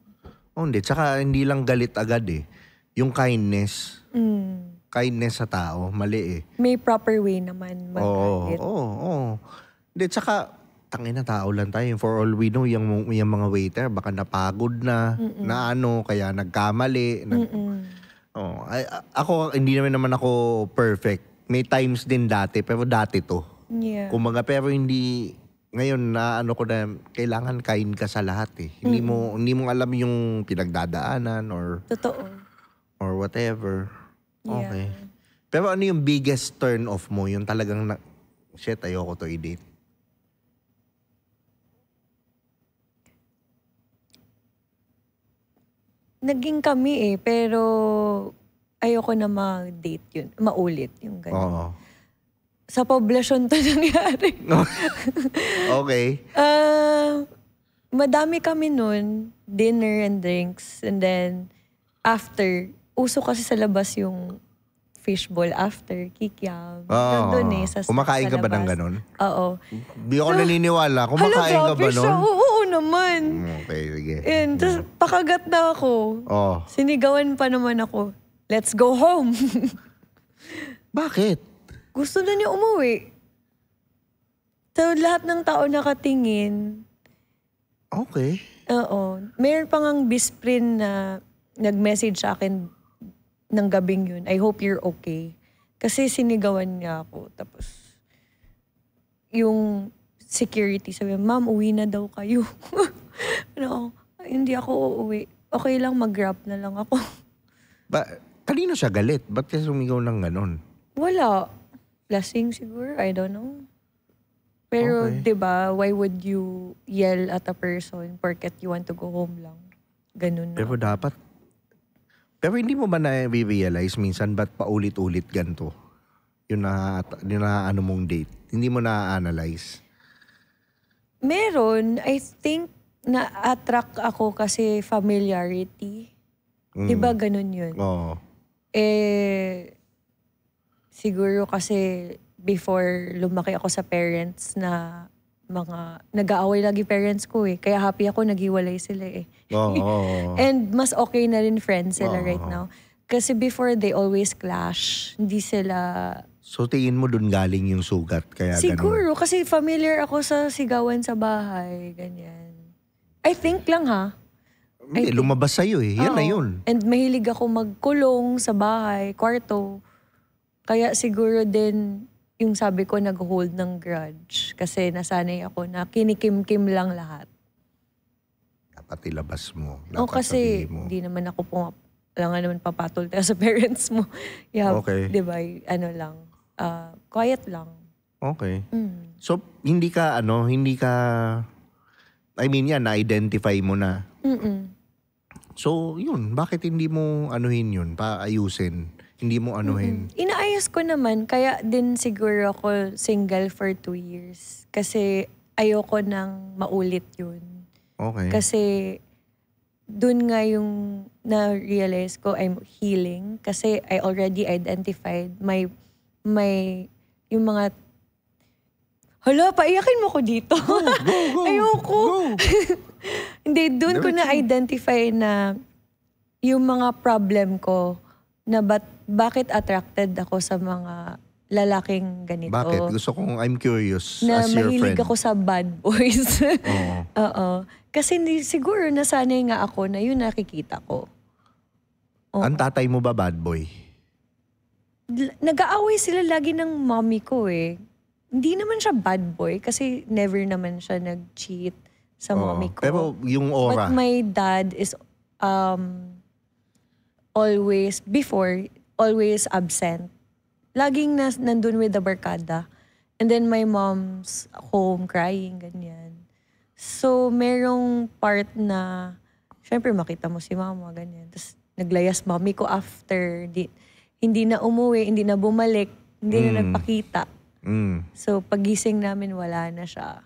Hindi. Tsaka hindi lang galit agad eh. Yung kindness. Kindness sa tao, mali eh. May proper way naman magalit. Oo. Hindi, tsaka, tangina tao lang tayo. For all we know, yung mga waiter, baka napagod na, kaya nagkamali. Ako, hindi naman ako perfect. May times din dati, pero dati to. Yeah. Pero hindi, ngayon ko na, kailangan kind ka sa lahat eh. Hindi mo alam yung pinagdadaanan or whatever. Okay. Yeah. Pero ano yung biggest turn off mo? Yung talagang shit, ayoko to i-date. Naging kami pero ayoko na ma-date yun. Maulit yung ganyan. Oo. Sa poblasyon to nangyari. Okay. Madami kami nun, dinner and drinks. And then, after, uso kasi sa labas yung fishball after, kikiam. Oo. Nandun sa Kumakain ka ba ng labas. ganon? Oo. Di ako naniniwala. Kumakain ka ba grabe siya. nun? Oo naman. Okay, sige. And tapos pakagat na ako. Oh. Sinigawan pa naman ako. Let's go home. Bakit? Gusto na niya umuwi. So lahat ng tao nakatingin. Okay. Oo. Mayroon pa ngang bisprin na nag-message sa akin ng gabing yun. I hope you're okay. Kasi sinigawan niya ako. Tapos yung security sabi, ma'am, uwi na daw kayo. Ano, hindi ako uuwi. Okay lang, mag-grab na lang ako. Kanino siya galit? Ba't kasi sumigaw ng ganon? Wala. Lasing siguro, I don't know. Pero, Okay. 'di ba, why would you yell at a person porket you want to go home lang? Ganun na. Pero hindi mo ba na-realize minsan ba't paulit-ulit ganito? Yung na ano mong date. Hindi mo na-analyze. Meron, I think, na-attract ako kasi familiarity. Di ba ganun yun? Oo. Siguro kasi before lumaki ako sa parents na mga nag-aaway lagi parents ko Kaya happy ako naghiwalay sila Oo. And mas okay na rin friends sila Oo. right now. Kasi before they always clash. Hindi sila... So tingin mo dun galing yung sugat kaya ganun? Siguro kasi familiar ako sa sigawan sa bahay. Ganyan. I think lang ha. Hindi, lumabas sa'yo Yan na Oo. yun. And mahilig ako magkulong sa bahay, kwarto. Kaya siguro din yung sabi ko nag-hold ng grudge. Kasi nasanay ako na kinikim-kim lang lahat. Dapat ilabas mo. O kasi sabihin mo. hindi naman ako alam nga naman papatol tayo sa parents mo. Okay. Di ba? Ano lang. Quiet lang. Okay. Mm. So, hindi ka, I mean yan, na-identify mo na. Mm-mm. So, yun, bakit hindi mo anuhin yun, paayusin? Hindi mo anuhin? Inaayos ko naman. Kaya din siguro ako single for 2 years. Kasi ayoko nang maulit yun. Okay. Kasi dun nga yung na-realize ko I'm healing. Kasi I already identified my yung mga hala, paiyakin mo ko dito. Go, Ayoko. Go. Hindi, dun ko na-identify na yung mga problem ko na bakit attracted ako sa mga lalaking ganito. Bakit? I'm curious Na as your mahilig friend. ako sa bad boys. Oo. Oo. Kasi siguro nasanay nga ako na yun nakikita ko. Oo. Ang tatay mo ba bad boy? Nag-aaway sila lagi ng mommy ko Hindi naman siya bad boy kasi never naman siya nag-cheat sa Oo. mommy ko. Pero yung aura. But my dad is always absent. Laging nandun with the barkada. And then my mom's home crying, ganyan. So, merong part na, syempre makita mo si mama, ganyan. Tapos, naglayas mommy ko after. Hindi na umuwi, hindi na bumalik, hindi na nagpakita. So, pagising namin, wala na siya.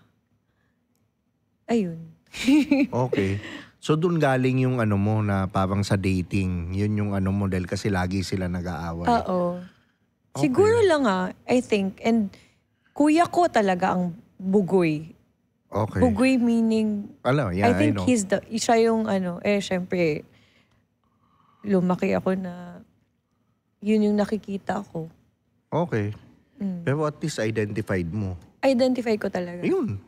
Ayun. Okay. So, dun galing yung ano mo na parang sa dating. Yun yung ano mo dahil kasi lagi sila nag-aaway. Oo. Okay. Siguro lang I think. And kuya ko talaga ang bugoy. Okay. Bugoy meaning, Alam, yeah, I think know. siya yung syempre, lumaki ako na yun yung nakikita ko. Okay. Pero at least identified mo. Identify ko talaga. Ayun.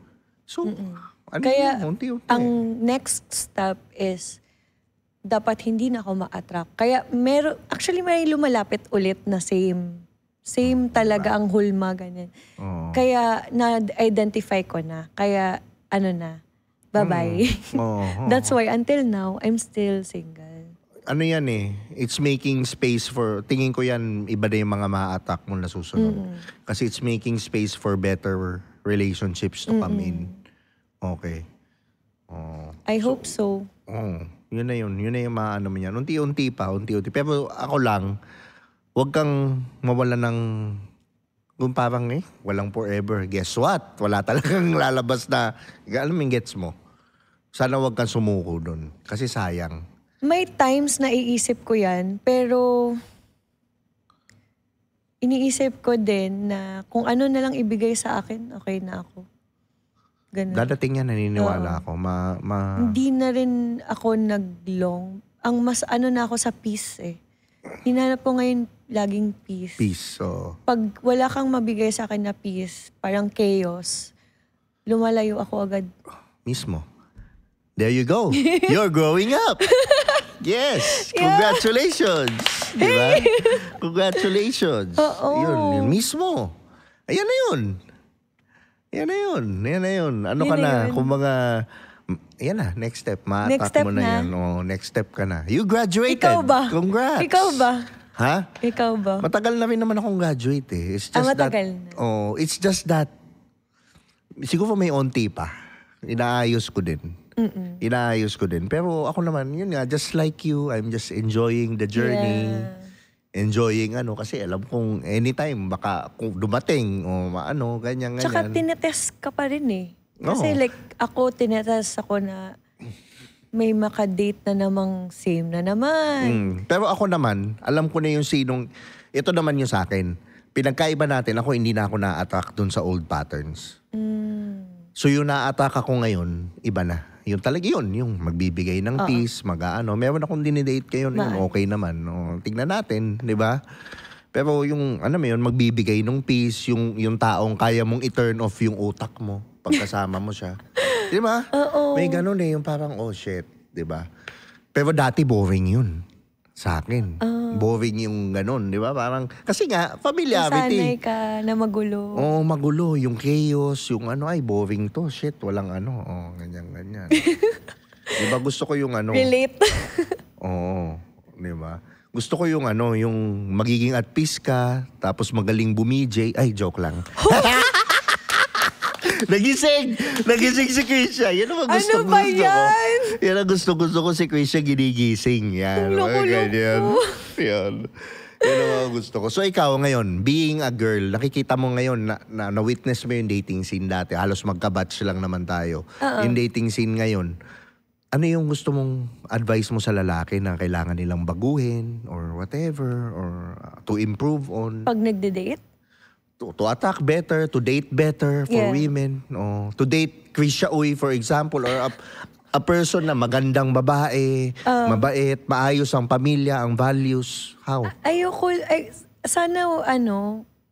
So, ano Kaya, yun? Unti-unti. ang next step is, dapat hindi na ako ma-attract. Kaya, actually may lumalapit ulit na same talaga ang hulma, ganyan. Oo. Kaya, na-identify ko na. Kaya, bye-bye. Oo. That's why, until now, I'm still single. Ano yan it's making space for, tingin ko yan, iba na yung mga ma-attack mo na susunod. Kasi it's making space for better relationships to come in. Okay. I hope so. Yun na yun. Yun na yung maano mo yan. Unti-unti pa, unti-unti. Pero ako lang, huwag kang mawala ng, kung parang walang forever. Guess what? Wala talagang lalabas na, alam mo yung gets mo. Sana huwag kang sumuko dun. Kasi sayang. May times na iisip ko yan, pero iniisip ko din na kung ano na lang ibigay sa akin, okay na ako. Ganun. Dadating yan, naniniwala ako. Hindi na rin ako nag-long. Ang mas na ako sa peace eh. Hinanap ko ngayon laging peace. Peace, so. Pag wala kang mabigay sa akin na peace, parang chaos, lumalayo ako agad. Mismo. There you go. You're growing up. Yes. Congratulations. Diba? Congratulations. Oo. Yun mismo. Ayan na yun. Ano Yun ka na na? yun. Kung mga, yan na, next step. Next Ma-attack step mo na na. yan. Oh, next step ka na. You graduated. Ikaw ba? Congrats. Ikaw ba? Ha? Ikaw ba? Matagal na rin naman akong graduate eh. It's just matagal that, na. Oh, it's just that, siguro may onti pa. Inaayos ko din. Pero ako naman, yun nga, just like you, I'm just enjoying the journey. Yeah. Enjoying kasi alam kong anytime, baka kung dumating, o ganyan. Tsaka tinetest ka pa rin eh. Kasi Oo. like ako, tinetest ako na may makadate na namang same na naman. Pero ako naman, alam ko na yung sinong, ito naman yung sa akin. Pinagkaiba natin, ako hindi na ako na-attract dun sa old patterns. So yung na-attract ako ngayon, iba na. Yun talaga yung magbibigay ng peace, Meron akong dinidate kayo, yun okay naman. Tignan natin, di ba? Pero yung, magbibigay ng peace, yung taong kaya mong i-turn off yung utak mo pagkasama mo siya. Di ba? Oo. May ganun yung parang, oh shit, di ba? Pero dati boring yun sa akin. Boring yung ganun, di ba? Parang, kasi nga, familiarity. Nasanay ka na magulo. Oo, magulo. Yung chaos, yung ay, boring to. Shit, walang ganyan. Di ba gusto ko yung Relate. Oo, di ba? Gusto ko yung yung magiging at peace ka, tapos magaling bumijay. Ay, joke lang. Nagising si Krisha. Yan ang gusto Ano ba yan? ko. Yan ang gusto ko si Krisha ginigising. Yan. Loko-loko. Yan. Yan ang mga gusto ko. So ikaw ngayon, being a girl, nakikita mo ngayon na witness mo yung dating scene dati. Halos magka-batch lang naman tayo. Yung dating scene ngayon. Ano yung gusto mong advice mo sa lalaki na kailangan nilang baguhin or whatever or to improve on? Pag nagde-date? To attack better, to date better for Yeah. women. To date Krisha Uy, for example, or a person na magandang babae, mabait, maayos ang pamilya, ang values. How? Sana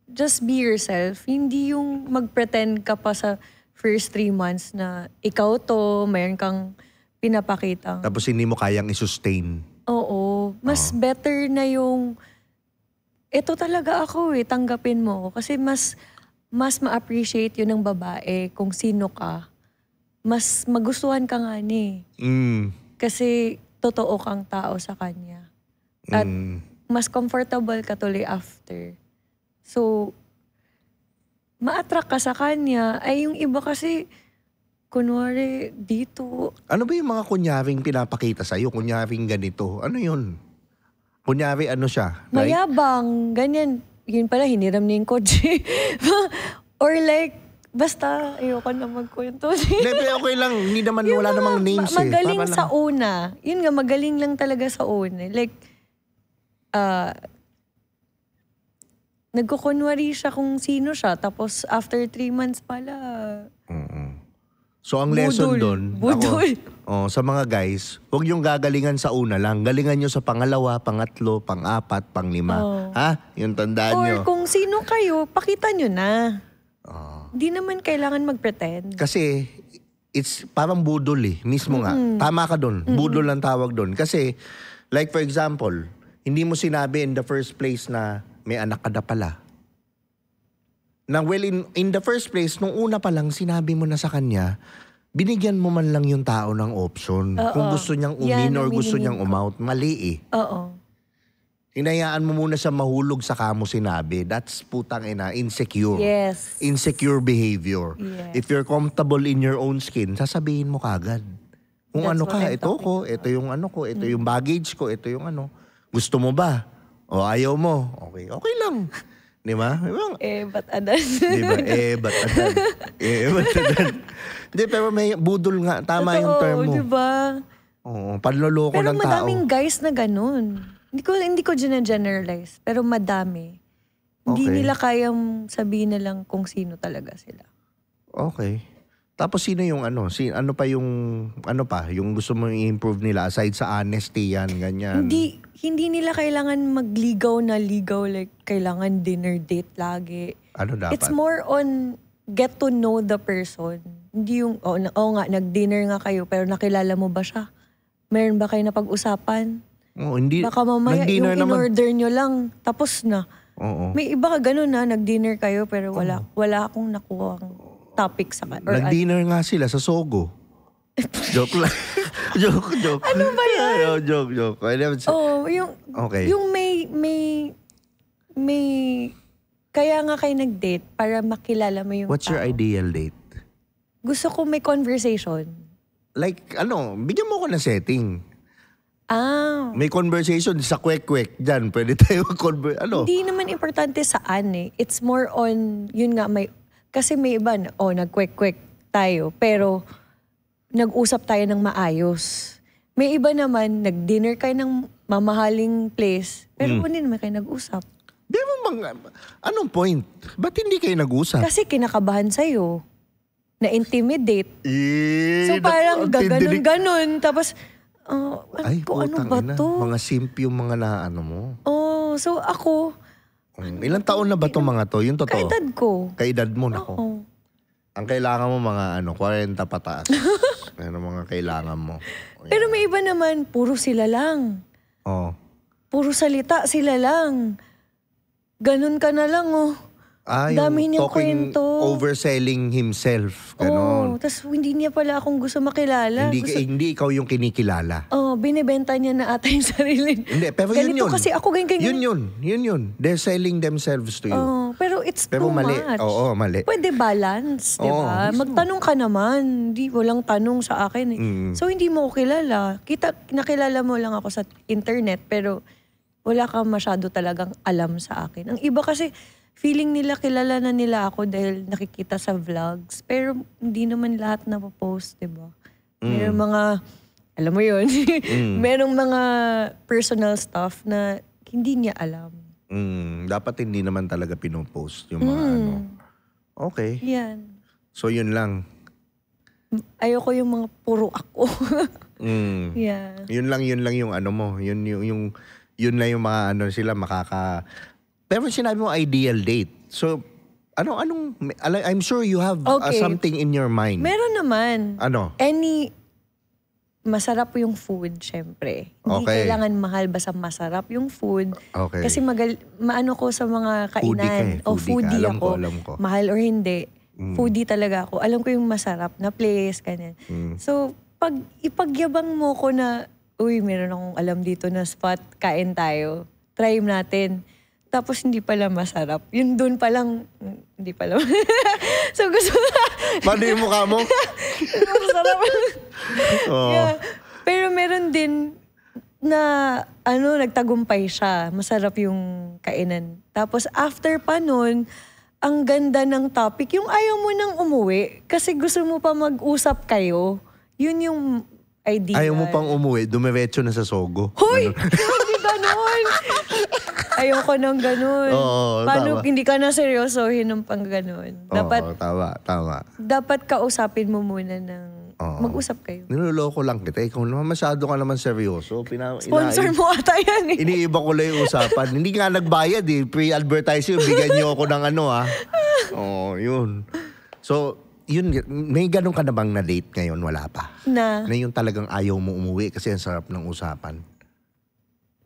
just be yourself. Hindi yung mag-pretend ka pa sa first 3 months na ikaw to, mayroon kang pinapakita. Tapos hindi mo kayang i-sustain. Oo. Mas better na yung, ito talaga ako tanggapin mo. Kasi mas ma-appreciate yun ng babae kung sino ka. Mas magustuhan ka nga ni. Kasi totoo kang tao sa kanya. At mas comfortable ka tuloy after. So, ma-attract ka sa kanya. Ay yung iba kasi, kunwari dito. Ano ba yung mga kunyaring pinapakita sa'yo? Kunyaring ganito. Ano yun? Kunyari siya? Mayabang, ganyan. Yun pala, hiniram niya yung kotse. Or like, basta, ayoko na magkwento. Hindi, pero okay lang. Hindi naman, wala namang names Magaling Para sa lang. una. Yun nga, magaling lang talaga sa una. Like, nagkukunwari siya kung sino siya. Tapos after 3 months pala, So ang lesson doon, budol. sa mga guys, huwag yung gagalingan sa una lang. Galingan nyo sa pangalawa, pangatlo, pang-apat, pang-5. Ha? Yung tandaan nyo. Or kung sino kayo, pakita nyo na. Di naman kailangan mag-pretend. Kasi it's parang budol mismo nga. Tama ka doon. Budol ang tawag doon. Kasi like for example, hindi mo sinabi in the first place na may anak ka na pala. Na well, in the first place, nung una pa lang sinabi mo na sa kanya, binigyan mo man lang yung tao ng option. Kung gusto niyang Yan or ang gusto niyang miningin ko. umout, mali Oo. Hinayaan mo muna siya mahulog sa kamo sinabi. That's putang ina, insecure. Yes. Insecure behavior. Yes. If you're comfortable in your own skin, sasabihin mo kagad. Kung That's ano what ka, I'm ito talking ko, ito yung ko, ito yung baggage ko, ito yung Gusto mo ba? O ayaw mo? Okay, okay lang. Di ba? Ba't adan? Di ba? Ba't adan? Ba't adan? Hindi, pero may budol nga. Tama yung term mo. Di ba? Oo, panloloko Pero ng tao. madaming guys na ganun. Hindi ko generalize, pero madami. Hindi Okay. nila kayang sabihin na lang kung sino talaga sila. Okay. Tapos sino yung ano pa yung yung gusto mong i-improve nila aside sa honesty yan, ganyan. Hindi nila kailangan magligaw na ligaw, like kailangan dinner date lagi. Ano dapat? It's more on get to know the person. Hindi yung, nag-dinner nga kayo pero nakilala mo ba siya? Meron ba kayo napag-usapan? Hindi. Baka mamaya nag-dinner yung naman. in-order nyo lang, tapos na. Oo. May iba ka ganun na, nag-dinner kayo pero wala akong nakuha topic sa Nag-dinner nga sila sa Sogo. Joke lang. joke. Ano ba yan? Joke. Okay. Yung may kaya nga kayo nag-date para makilala mo yung What's your tao. ideal date? Gusto ko may conversation. Like, bigyan mo ko ng setting. Hindi May conversation sa kwek-kwek dyan. Pwede tayo Hindi naman importante saan eh. It's more on, yun nga, kasi may iba, nag-kwek-kwek tayo, pero nag-usap tayo ng maayos. May iba naman, nag-dinner kayo ng mamahaling place, pero hindi naman kayo nag-usap. Di mo anong point? Ba't hindi kayo nag-usap? Kasi kinakabahan sa'yo. Na-intimidate. So naku, parang ang tindilig. gaganon-ganon. Tapos, Ay, kung ano putang ba ina. to? Mga simp yung mga mo. So ako, Ilang taon na ba itong mga to? Yung totoo? kaedad ko. Kaedad mo, nako. Oo. Ang kailangan mo mga 40 pataas. Ano mga kailangan mo. Pero may iba naman, puro sila lang. Oh. Puro salita sila lang. Ganon ka na lang, Yung Dami niyang talking, kwento. overselling himself. Ganon. Tapos hindi niya pala akong gusto makilala. Hindi ikaw yung kinikilala. Binibenta niya na ata yung sarili. Hindi, pero Ganito yun. kasi ako, ganyan. Yun. They're selling themselves to you. Pero it's Pero too mali. much. Oo, mali. Pwede balance, di ba? mismo. Magtanong ka naman. Walang tanong sa akin. So hindi mo ko kilala. Nakilala mo lang ako sa internet, pero wala ka masyado talagang alam sa akin. Ang iba kasi, feeling nila kilala na nila ako dahil nakikita sa vlogs. Pero hindi naman lahat napopost, di ba? Merong mga, alam mo yun, merong mga personal stuff na hindi niya alam. Dapat hindi naman talaga pinopost yung mga Okay. Yan. So yun lang. Ayoko yung mga puro ako. Yeah. Yun lang yung mo. Yun lang yung mga sila makaka... Pero sinabi mo ideal date. So, I'm sure you have something in your mind. Meron naman. Ano? Masarap yung food, syempre. Hindi Okay. kailangan mahal, basta masarap yung food. Okay. Kasi maano ko sa mga kainan. Foodie ka eh. Foodie Alam ako. alam ko. Mahal or hindi. Foodie talaga ako. Alam ko yung masarap na place, ganyan. So, pag ipagyabang mo ko na, uy, meron akong alam dito na spot, kain tayo. Try natin. Tapos hindi pala masarap. Yun doon pa lang, hindi pala. So gusto Paano yung mukha mo? masarap. Oo. Yeah. Pero meron din na nagtagumpay siya. Masarap yung kainan. Tapos after pa nun, ang ganda ng topic. Yung ayaw mo nang umuwi kasi gusto mo pa mag-usap kayo. Yun yung idea. Ayaw mo pang umuwi, dumiretso na sa Sogo. Hoy! Hindi ganon! Ayoko nang ganon. Oo, Paano tama. hindi ka na seryosohin ng pang ganon? Oo, tama. Dapat kausapin mo muna ng mag-usap kayo. Niloloko lang kita. Ikaw naman masyado ka naman seryoso. Sponsor mo ata yan eh. Iniiba ko lang yung usapan. Hindi nga nagbayad eh. Pre-advertising, bigyan niyo ako ng yun. So, yun, may ganun ka na bang na date ngayon? Wala pa. Na Na yung talagang ayaw mo umuwi kasi ang sarap ng usapan.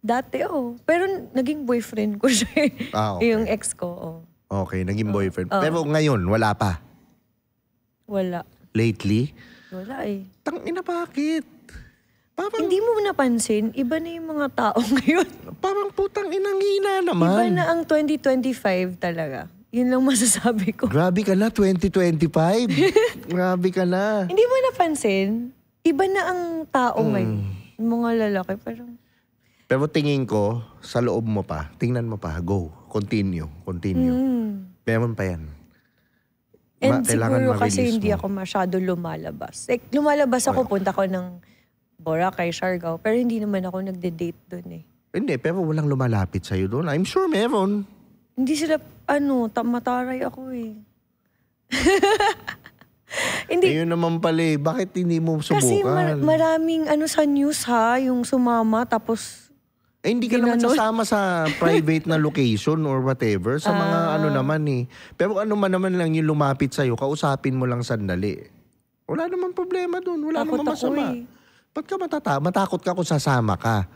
dati pero naging boyfriend ko siya eh. Okay. Yung ex ko, Okay, naging boyfriend. Pero ngayon, wala pa. Wala. Lately? Wala eh. Tangina, bakit? Parang, Hindi mo napansin, iba na yung mga tao ngayon. parang putang inangina Iba naman. na ang 2025 talaga. Yun lang masasabi ko. Grabe ka na, 2025. Grabe ka na. Hindi mo napansin, iba na ang tao ngayon. Yung mga lalaki, parang... Pero tingin ko, sa loob mo pa, tingnan mo pa, go. Continue. Meron pa yan. And Kailangan siguro kasi ma-release hindi mo. ako masyado lumalabas. Like, lumalabas ako, punta ko ng Boracay, Siargao, pero hindi naman ako nagde-date doon eh. Hindi, pero walang lumalapit sa'yo doon. I'm sure meron. Hindi sila, mataray ako eh. Hindi. Ayun naman pala eh. Bakit hindi mo subukan? Kasi maraming sa news ha, yung sumama tapos hindi ka naman sasama sa private na location or whatever. Sa mga naman eh. Pero ano man naman lang yung lumapit sa'yo, kausapin mo lang sandali. Wala naman problema dun. Wala Takot naman masama. ako eh. Ba't ka matakot ka kung sasama ka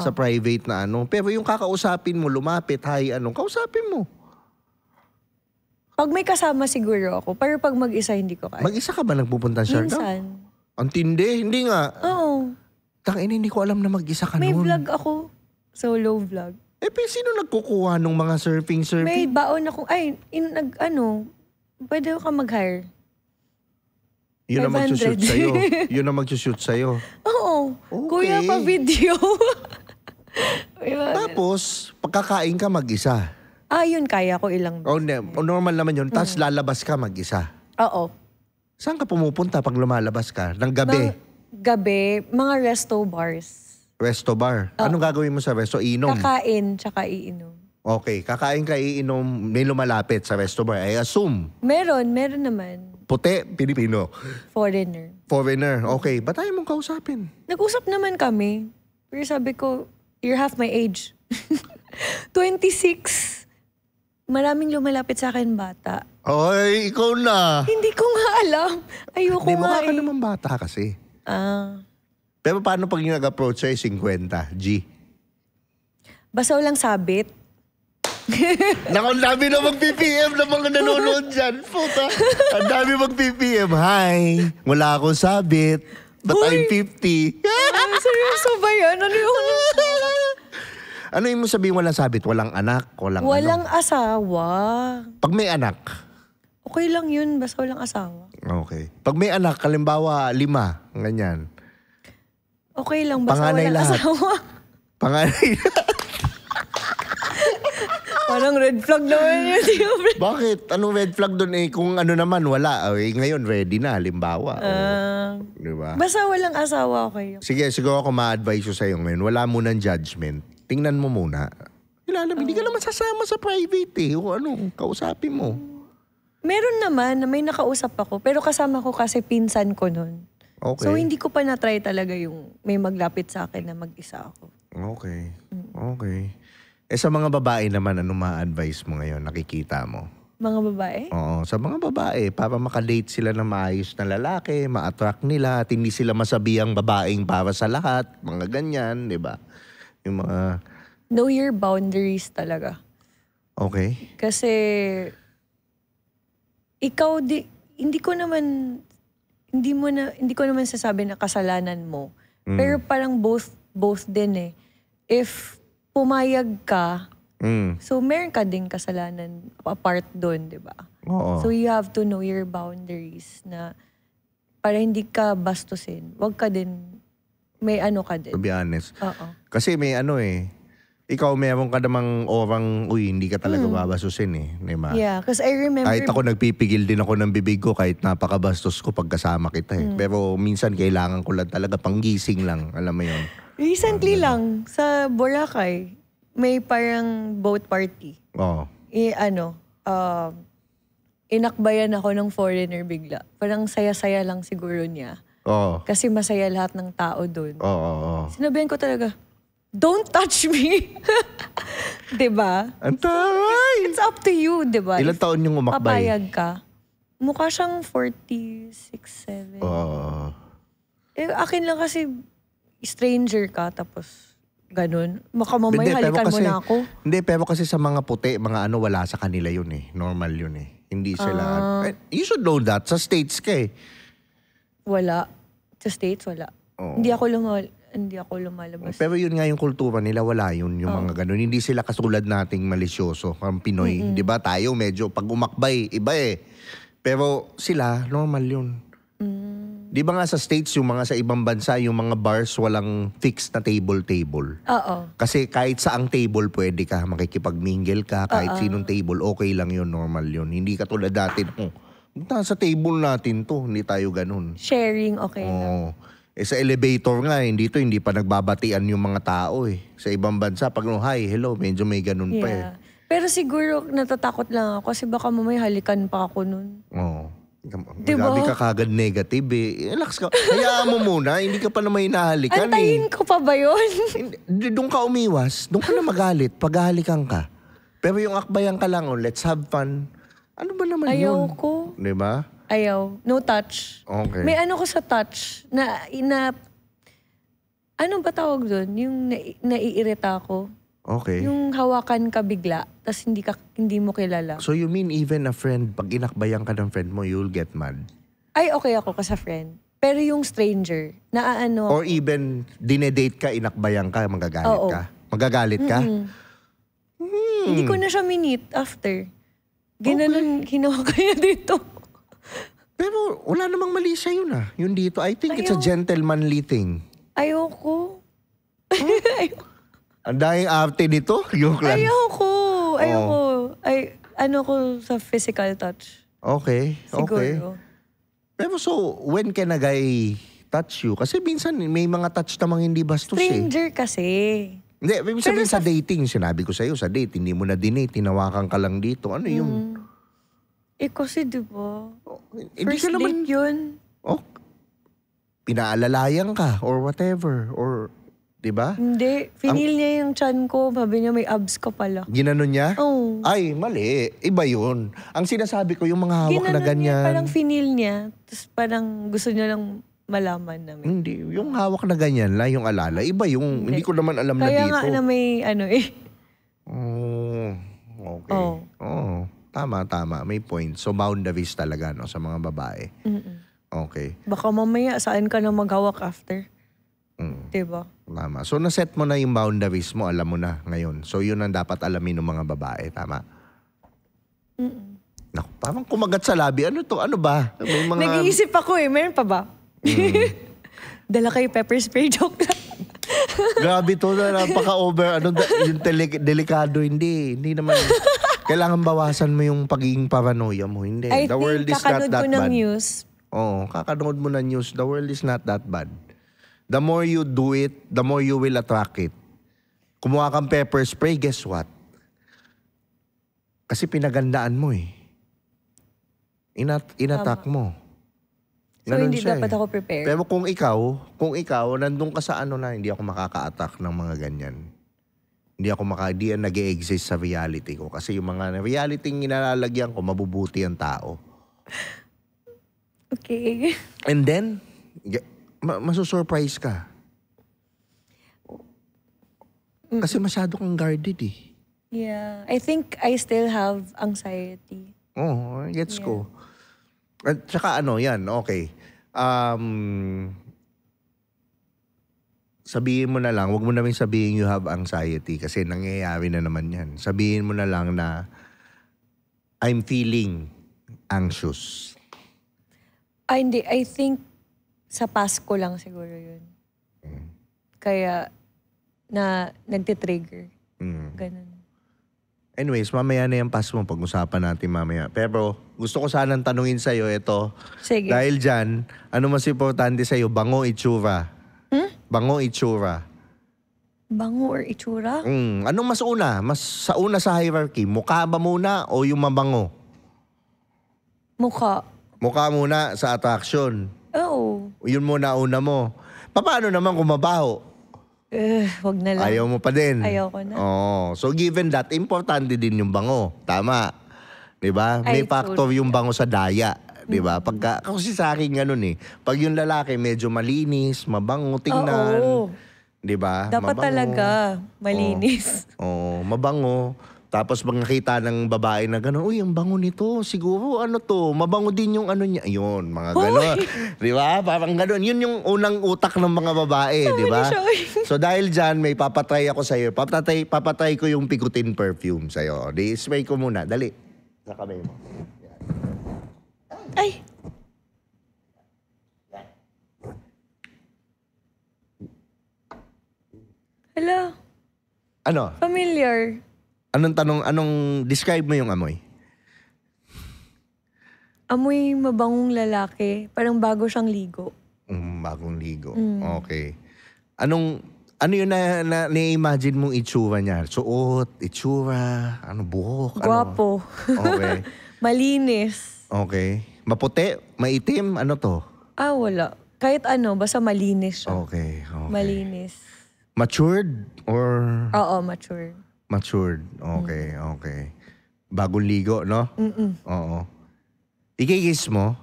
sa private na Pero yung kakausapin mo, lumapit, kausapin mo. Pag may kasama siguro ako, pero pag mag-isa hindi ko kaya. Mag-isa ka ba nagpupunta sa Siargao? Minsan. Ang tindi, hindi nga. Oo. Tangina, hindi ko alam na mag-isa ka May nun. vlog ako. Solo vlog. Pero sino nagkukuha nung mga surfing? May baon ako. Pwede ka mag-hire. Yun ang magsushoot 500. sa'yo. Yun ang magsushoot sa'yo. Oo. Okay. Kuya pa video. Tapos, pagkakain ka mag-isa. Yun kaya ko ilang beses. Normal naman yun. Tapos lalabas ka mag-isa. Oo. Saan ka pumupunta pag lumalabas ka? Ng gabi? Gabi, mga resto bars. Resto bar. Anong gagawin mo sa resto? Inom? Kakain, tsaka iinom. Okay, kakain ka, iinom, may lumalapit sa resto bar. I assume. Meron naman. Puti, Pilipino. Foreigner. Foreigner. Okay, ba't tayo mong kausapin? Nag-usap naman kami. Pero sabi ko, you're half my age. 26. Maraming lumalapit sa akin bata. Oy, ikaw na. Hindi ko nga alam. Ayoko Hindi, nga mukha ka eh. naman bata kasi. Ah. Pero paano pag yung nag-approach sa'yo 50? G? Basta walang sabit. Naku, ang dami na mag-PPM na mga nanonood dyan. Puta. Ang dami mag-PPM. Hi, wala akong sabit. But I'm 50. Seryoso ba yan? Ano yung... Ano yung mo sabihin walang sabit? Walang anak? Walang asawa. Pag may anak? Okay lang yun, basta walang asawa. Okay. Pag may anak, kalimbawa 5, ganyan. Okay lang, basta Panganay walang lahat. asawa. Panganay. Parang red flag naman yun. Bakit? Anong red flag doon eh? Kung ano naman, wala. Ngayon, ready na, halimbawa. Diba? Basta walang asawa, okay. Sige, siguro ako ma-advise ko sa'yo ngayon. Wala munang judgment. Tingnan mo muna. Hindi ka naman sasama sa private eh. O kausapin mo. Meron naman na may nakausap ako, pero kasama ko kasi pinsan ko nun. Okay. So hindi ko pa na-try talaga yung may maglapit sa akin na mag-isa ako. Okay. Okay. Sa mga babae naman, ano ma-advise mo ngayon? Nakikita mo? Mga babae? Oo, sa mga babae, para makadate sila ng maayos na lalaki, ma-attract nila, at hindi sila masabihang babaeng para sa lahat, mga ganyan, di ba? Yung mga... Know your boundaries talaga. Okay. Kasi, ikaw, hindi ko naman sasabi na kasalanan mo. Pero parang both din eh. If pumayag ka, so meron ka din kasalanan apart doon, di ba? Oo. So you have to know your boundaries na para hindi ka bastusin. Wag ka din, may ka din. To be honest. Oo. Kasi may ikaw meron ka namang orang, hindi ka talaga babasusin eh. Diba? Yeah, because I remember... Kahit ako nagpipigil din ako ng bibig ko kahit napakabastos ko pagkasama kita eh. Pero minsan kailangan ko lang talaga panggising lang. Alam mo yun? Recently lang, sa Boracay, may parang boat party. Oo. Inakbayan ako ng foreigner bigla. Parang saya-saya lang siguro niya. Oo. Kasi masaya lahat ng tao doon. Oo. Sinabihan ko talaga, don't touch me. Diba? Ang taray! It's up to you, diba? Ilang taon yung umakbay? Papayag ka. Mukha siyang 46, 7. Oo. Akin lang kasi stranger ka, tapos ganun. Baka mamaya halikan mo na ako. Hindi, pero kasi sa mga puti, mga wala sa kanila yun eh. Normal yun eh. Hindi sila... you should know that. Sa States ka eh. Wala. Sa States, wala. Oo. Hindi ako lumalabas. Pero yun nga yung kultura nila, wala yun. Yung mga ganun. Hindi sila kasulad nating malisyoso. Ang Pinoy. Di ba tayo medyo pag umakbay, iba eh. Pero sila, normal yun. Di ba nga sa States, yung mga sa ibang bansa, yung mga bars walang fixed na table. Oo. Kasi kahit saang table pwede ka, makikipag-mingle ka, kahit sinong table, okay lang yun, normal yun. Hindi katulad dati, sa table natin to, hindi tayo ganun. Sharing, okay lang. Oo. Sa elevator nga, hindi pa nagbabatian yung mga tao eh. Sa ibang bansa, pag hi, hello, medyo may ganun pa eh. Pero siguro natatakot lang ako kasi baka mamaya halikan pa ako nun. Oo. Diba? Grabe ka kagad negative eh. Relax ka. Hayaan mo muna, hindi ka pa naman hinahalikan Antayin ko pa ba yun? Doon ka umiwas, doon ka na magalit, paghahalikan ka. Pero yung akbayan ka lang, let's have fun. Ano ba naman yun? Ayaw ko. Di ba? Ayaw. No touch. Okay. May ano ko sa touch na ano ba tawag doon? Yung naiirita ako. Okay. Yung hawakan ka bigla, tas hindi mo kilala. So you mean even a friend, pag inakbayan ka ng friend mo, you'll get mad? Ay, okay ako ka sa friend. Pero yung stranger, naaano Or even dinedate ka, inakbayan ka, magagalit Oo. ka? Magagalit ka? Hindi ko na siya minute after. Ginanon, hinawa ko niya dito. Pero wala namang mali sa yun Yun dito, I think it's a gentlemanly thing. Ayoko. Ang dahing arte nito, yung lang. Ayoko. Ay, ano ko sa physical touch. Okay, okay. Siguro. Pero so, when can a guy touch you? Kasi minsan may mga touch namang hindi bastos Stranger kasi. Hindi, ibig sabihin sa dating, sinabi ko sa'yo, sa date, hindi mo na dinate, tinawakan ka lang dito. Ano yung... Kasi diba? Hindi First ka naman... date yun. Pinaalalayan ka or whatever. Or, di ba? Hindi. Finil niya yung chan ko. Sabi niya may abs ka pala. Ginanon niya? Oo. Ay, mali. Iba yun. Ang sinasabi ko, yung mga hawak na Ginanon ganyan. niya, parang finil niya. Tapos parang gusto niya lang malaman namin. Hindi. Yung hawak na ganyan lang, yung alala. Iba yung, hindi ko naman alam Kaya na dito. nga na may ano eh. Oh, okay. Oo. Oh, tama. May point. So, boundaries talaga, no, sa mga babae. Okay. Baka mamaya saan ka na maghawak after. Diba? Tama. So, naset mo na yung boundaries mo, alam mo na ngayon. So, yun ang dapat alamin ng mga babae. Tama? Naku, parang kumagat sa labi. Ano to? Ano ba? May mga... Nag-iisip ako eh. Meron pa ba? Dala kayo pepper spray joke lang. Grabe to na napaka-over. Yung delikado. Hindi naman. Kailangan bawasan mo yung pagiging paranoia mo. Hindi. I The world think is not kakanood that ko ng bad. news. Oo, kakanood mo ng news. The world is not that bad. The more you do it, the more you will attract it. Kumuha kang pepper spray, guess what? Kasi pinagandaan mo eh. Inattack mo. So Ganun hindi siya dapat eh. ako prepared. Pero kung ikaw, nandun ka sa ano na, hindi ako makaka-attack ng mga ganyan. Hindi yan nag-e-exist sa reality ko. Kasi yung mga reality yung inalalagyan ko, mabubuti ang tao. Okay. And then, masusurprise ka. Kasi masyado kang guarded eh. Yeah. I think I still have anxiety. Oo, gets Yeah. ko. At saka yan, okay. Sabihin mo na lang, wag mo namin sabihin you have anxiety kasi nangyayari na naman yan. Sabihin mo na lang na I'm feeling anxious. Hindi. I think sa Pasko lang siguro yun. Kaya nagtitrigger. Ganun. Anyways, mamaya na yung pass mo. Pag-usapan natin mamaya. Pero gusto ko sanang tanungin sa'yo ito. Sige. Dahil dyan, ano mas importante sa'yo? Bango, itsura. Bango, itsura. Bango or itsura? Anong mas una? Mas sa una sa hierarchy? Mukha ba muna o yung mabango? Mukha. Mukha muna sa attraction. Oo. Yun muna una mo. Paano naman kung mabaho? Wag na lang. Ayaw mo pa din. Ayaw ko na. Oh, so given that, importante din yung bango. Tama. 'Di ba? May Ay, factor true. yung bango sa daya. 'Di ba? Pagka, kasi sa akin ganun eh. Pag yung lalaki medyo malinis, mabango tingnan. Oo. 'Di ba? Dapat Mabango. talaga malinis. Oo, mabango. Tapos pag nakita ng babae na gano'n, uy, ang bango nito. Siguro, ano to, mabango din yung ano niya. Ayun, mga gano'n. Di ba? Parang gano'n. Yun yung unang utak ng mga babae, di ba? So dahil dyan, may papatry ako sa'yo. Papatry ko yung Pikutin perfume sa'yo. Di-spray ko muna. Dali. Sa kamay mo. Ay! Hala, Ano? familiar. Describe mo yung amoy. Amoy mabangong lalaki. Parang bago siyang ligo. Bagong ligo. Mm. Okay. Anong Ano yun na-imagine mong itsura niya? Suot, itsura, buhok, Guwapo. Okay. Malinis. Okay. Maputi, maitim, ano to? Wala. Kahit basta malinis siya. Okay. Malinis. Matured or? Oo, mature. Matured. Okay. Bagong ligo, no? Oo. Ikikiss mo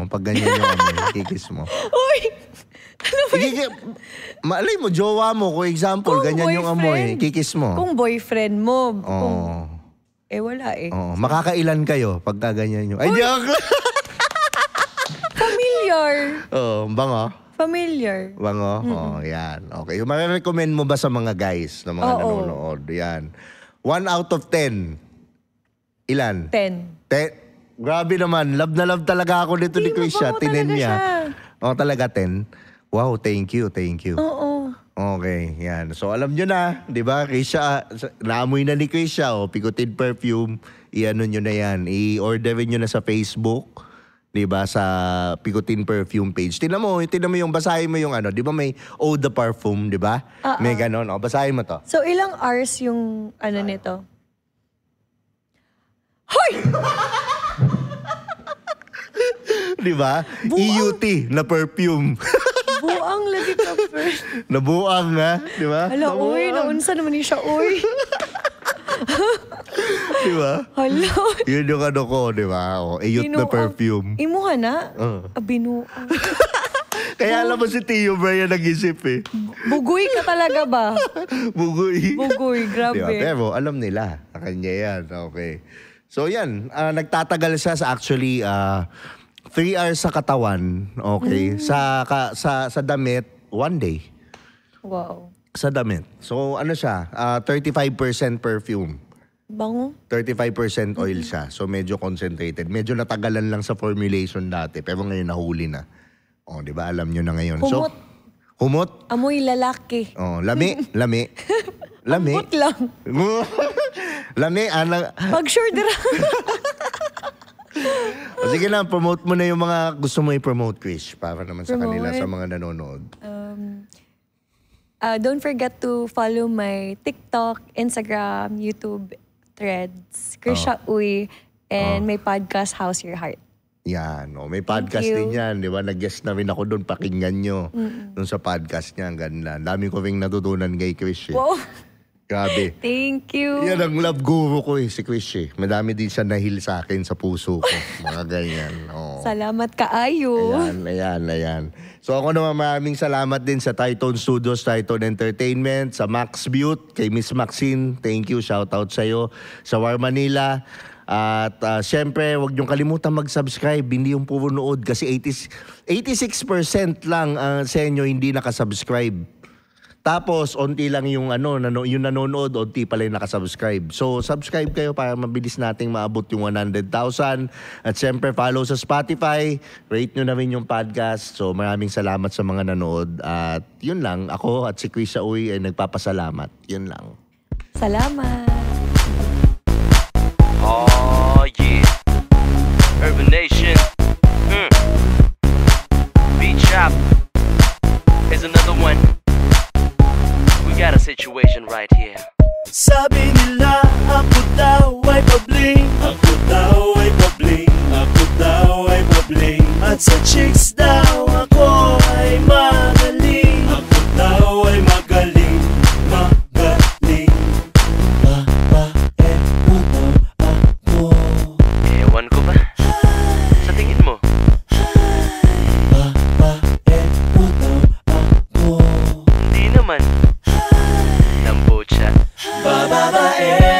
pag ganyan yung ikikiss mo. Uy! Malay mo, jowa mo, kung example, Kung ganyan yung amoy, ikikiss mo. Kung boyfriend mo. Oo. Wala eh. Oo. Makakailan kayo pagka ganyan yung... Ay, joke lang! Familiar. Oo, bango. Familiar. Bango? Oo, yan. Okay. Marirecommend mo ba sa mga guys na mga nanonood? Yan. 1 out of 10. Ilan? 10. Grabe naman. Love na love talaga ako dito ni Krisha. Mabango Tinen talaga niya. siya. Talaga 10? Wow, thank you. Oo. Okay, yan. So alam nyo na, di ba? Krisha, naamoy na ni Krisha, Pikutin Perfume. I-ano nyo na yan. I-orderin nyo na sa Facebook. Di ba? Sa Pikutin Perfume page. Tingnan mo yung basahin mo yung di ba may Eau de Parfum, di ba? May ganon. Basahin mo to. So ilang hours yung nito? Hoy! Di ba? EUT na perfume. Buang lagi ka first. Nabuang nga, di ba? Hala, uy, naunsa naman siya, uy. Di ba? Hala. Yun yung ko, di ba? EUT na perfume. Imuha na? Binuang. Kaya alam mo si Tio Brian nag-isip eh. Bugoy ka talaga ba? Bugoy. Bugoy, grabe. Diba? Pero alam nila, sa kanya yan. Okay. So yan, nagtatagal siya sa actually 3 hours sa katawan, okay? Sa damit, 1 day. Wow. Sa damit. So ano siya, 35% perfume. Bango? 35% oil siya. So medyo concentrated. Medyo natagalan lang sa formulation dati, pero ngayon nahuli na. Di ba? Alam nyo na ngayon. Humot. So, humot? Amoy lalaki. Lami. Humot lang. Lami, Pag sure dira. Sige na, promote mo na yung mga gusto mo i-promote, Krish, para naman sa kanila, Promote? sa mga nanonood. Don't forget to follow my TikTok, Instagram, YouTube, Threads, Krisha Uy, and my podcast, How's Your Heart. Yan, may podcast you. din yan, di ba? Nag-guest na rin ako doon, pakinggan nyo. Doon sa podcast niya, ang ganda. Dami ko rin natutunan kay Krish. Wow. Grabe. Thank you. Yan ang love guru ko si Krish. Madami din siya nahil sa akin sa puso ko. Mga ganyan. Salamat kaayo. Ayan. So ako naman maraming salamat din sa Titan Studios, Titan Entertainment, sa Max Beaut, kay Miss Maxine. Thank you, shout out sa'yo. Sa War Manila. At syempre, huwag niyong kalimutan mag-subscribe. Hindi yung puro nood kasi 86% lang sa inyo hindi nakasubscribe. Tapos, onti lang yung yung nanonood, onti pala yung nakasubscribe. So, subscribe kayo para mabilis nating maabot yung 100,000. At syempre, follow sa Spotify. Rate nyo na rin yung podcast. So, maraming salamat sa mga nanood. At yun lang, ako at si Krisha Uy ay nagpapasalamat. Yun lang. Salamat. Oh yeah, Urban Nation. Beat Shop. Here's another one. We got a situation right here. Sabi nila ako daw ay pabling. Ako daw ay pabling. Ako daw ay pabling. At sa chicks daw ako ay magaling. Ako daw ay magaling. Magaling. Babae mo daw ako. Ewan ko ba? Sa tingin mo? Babae mo daw ako. Hindi naman. Lambo siya. Babae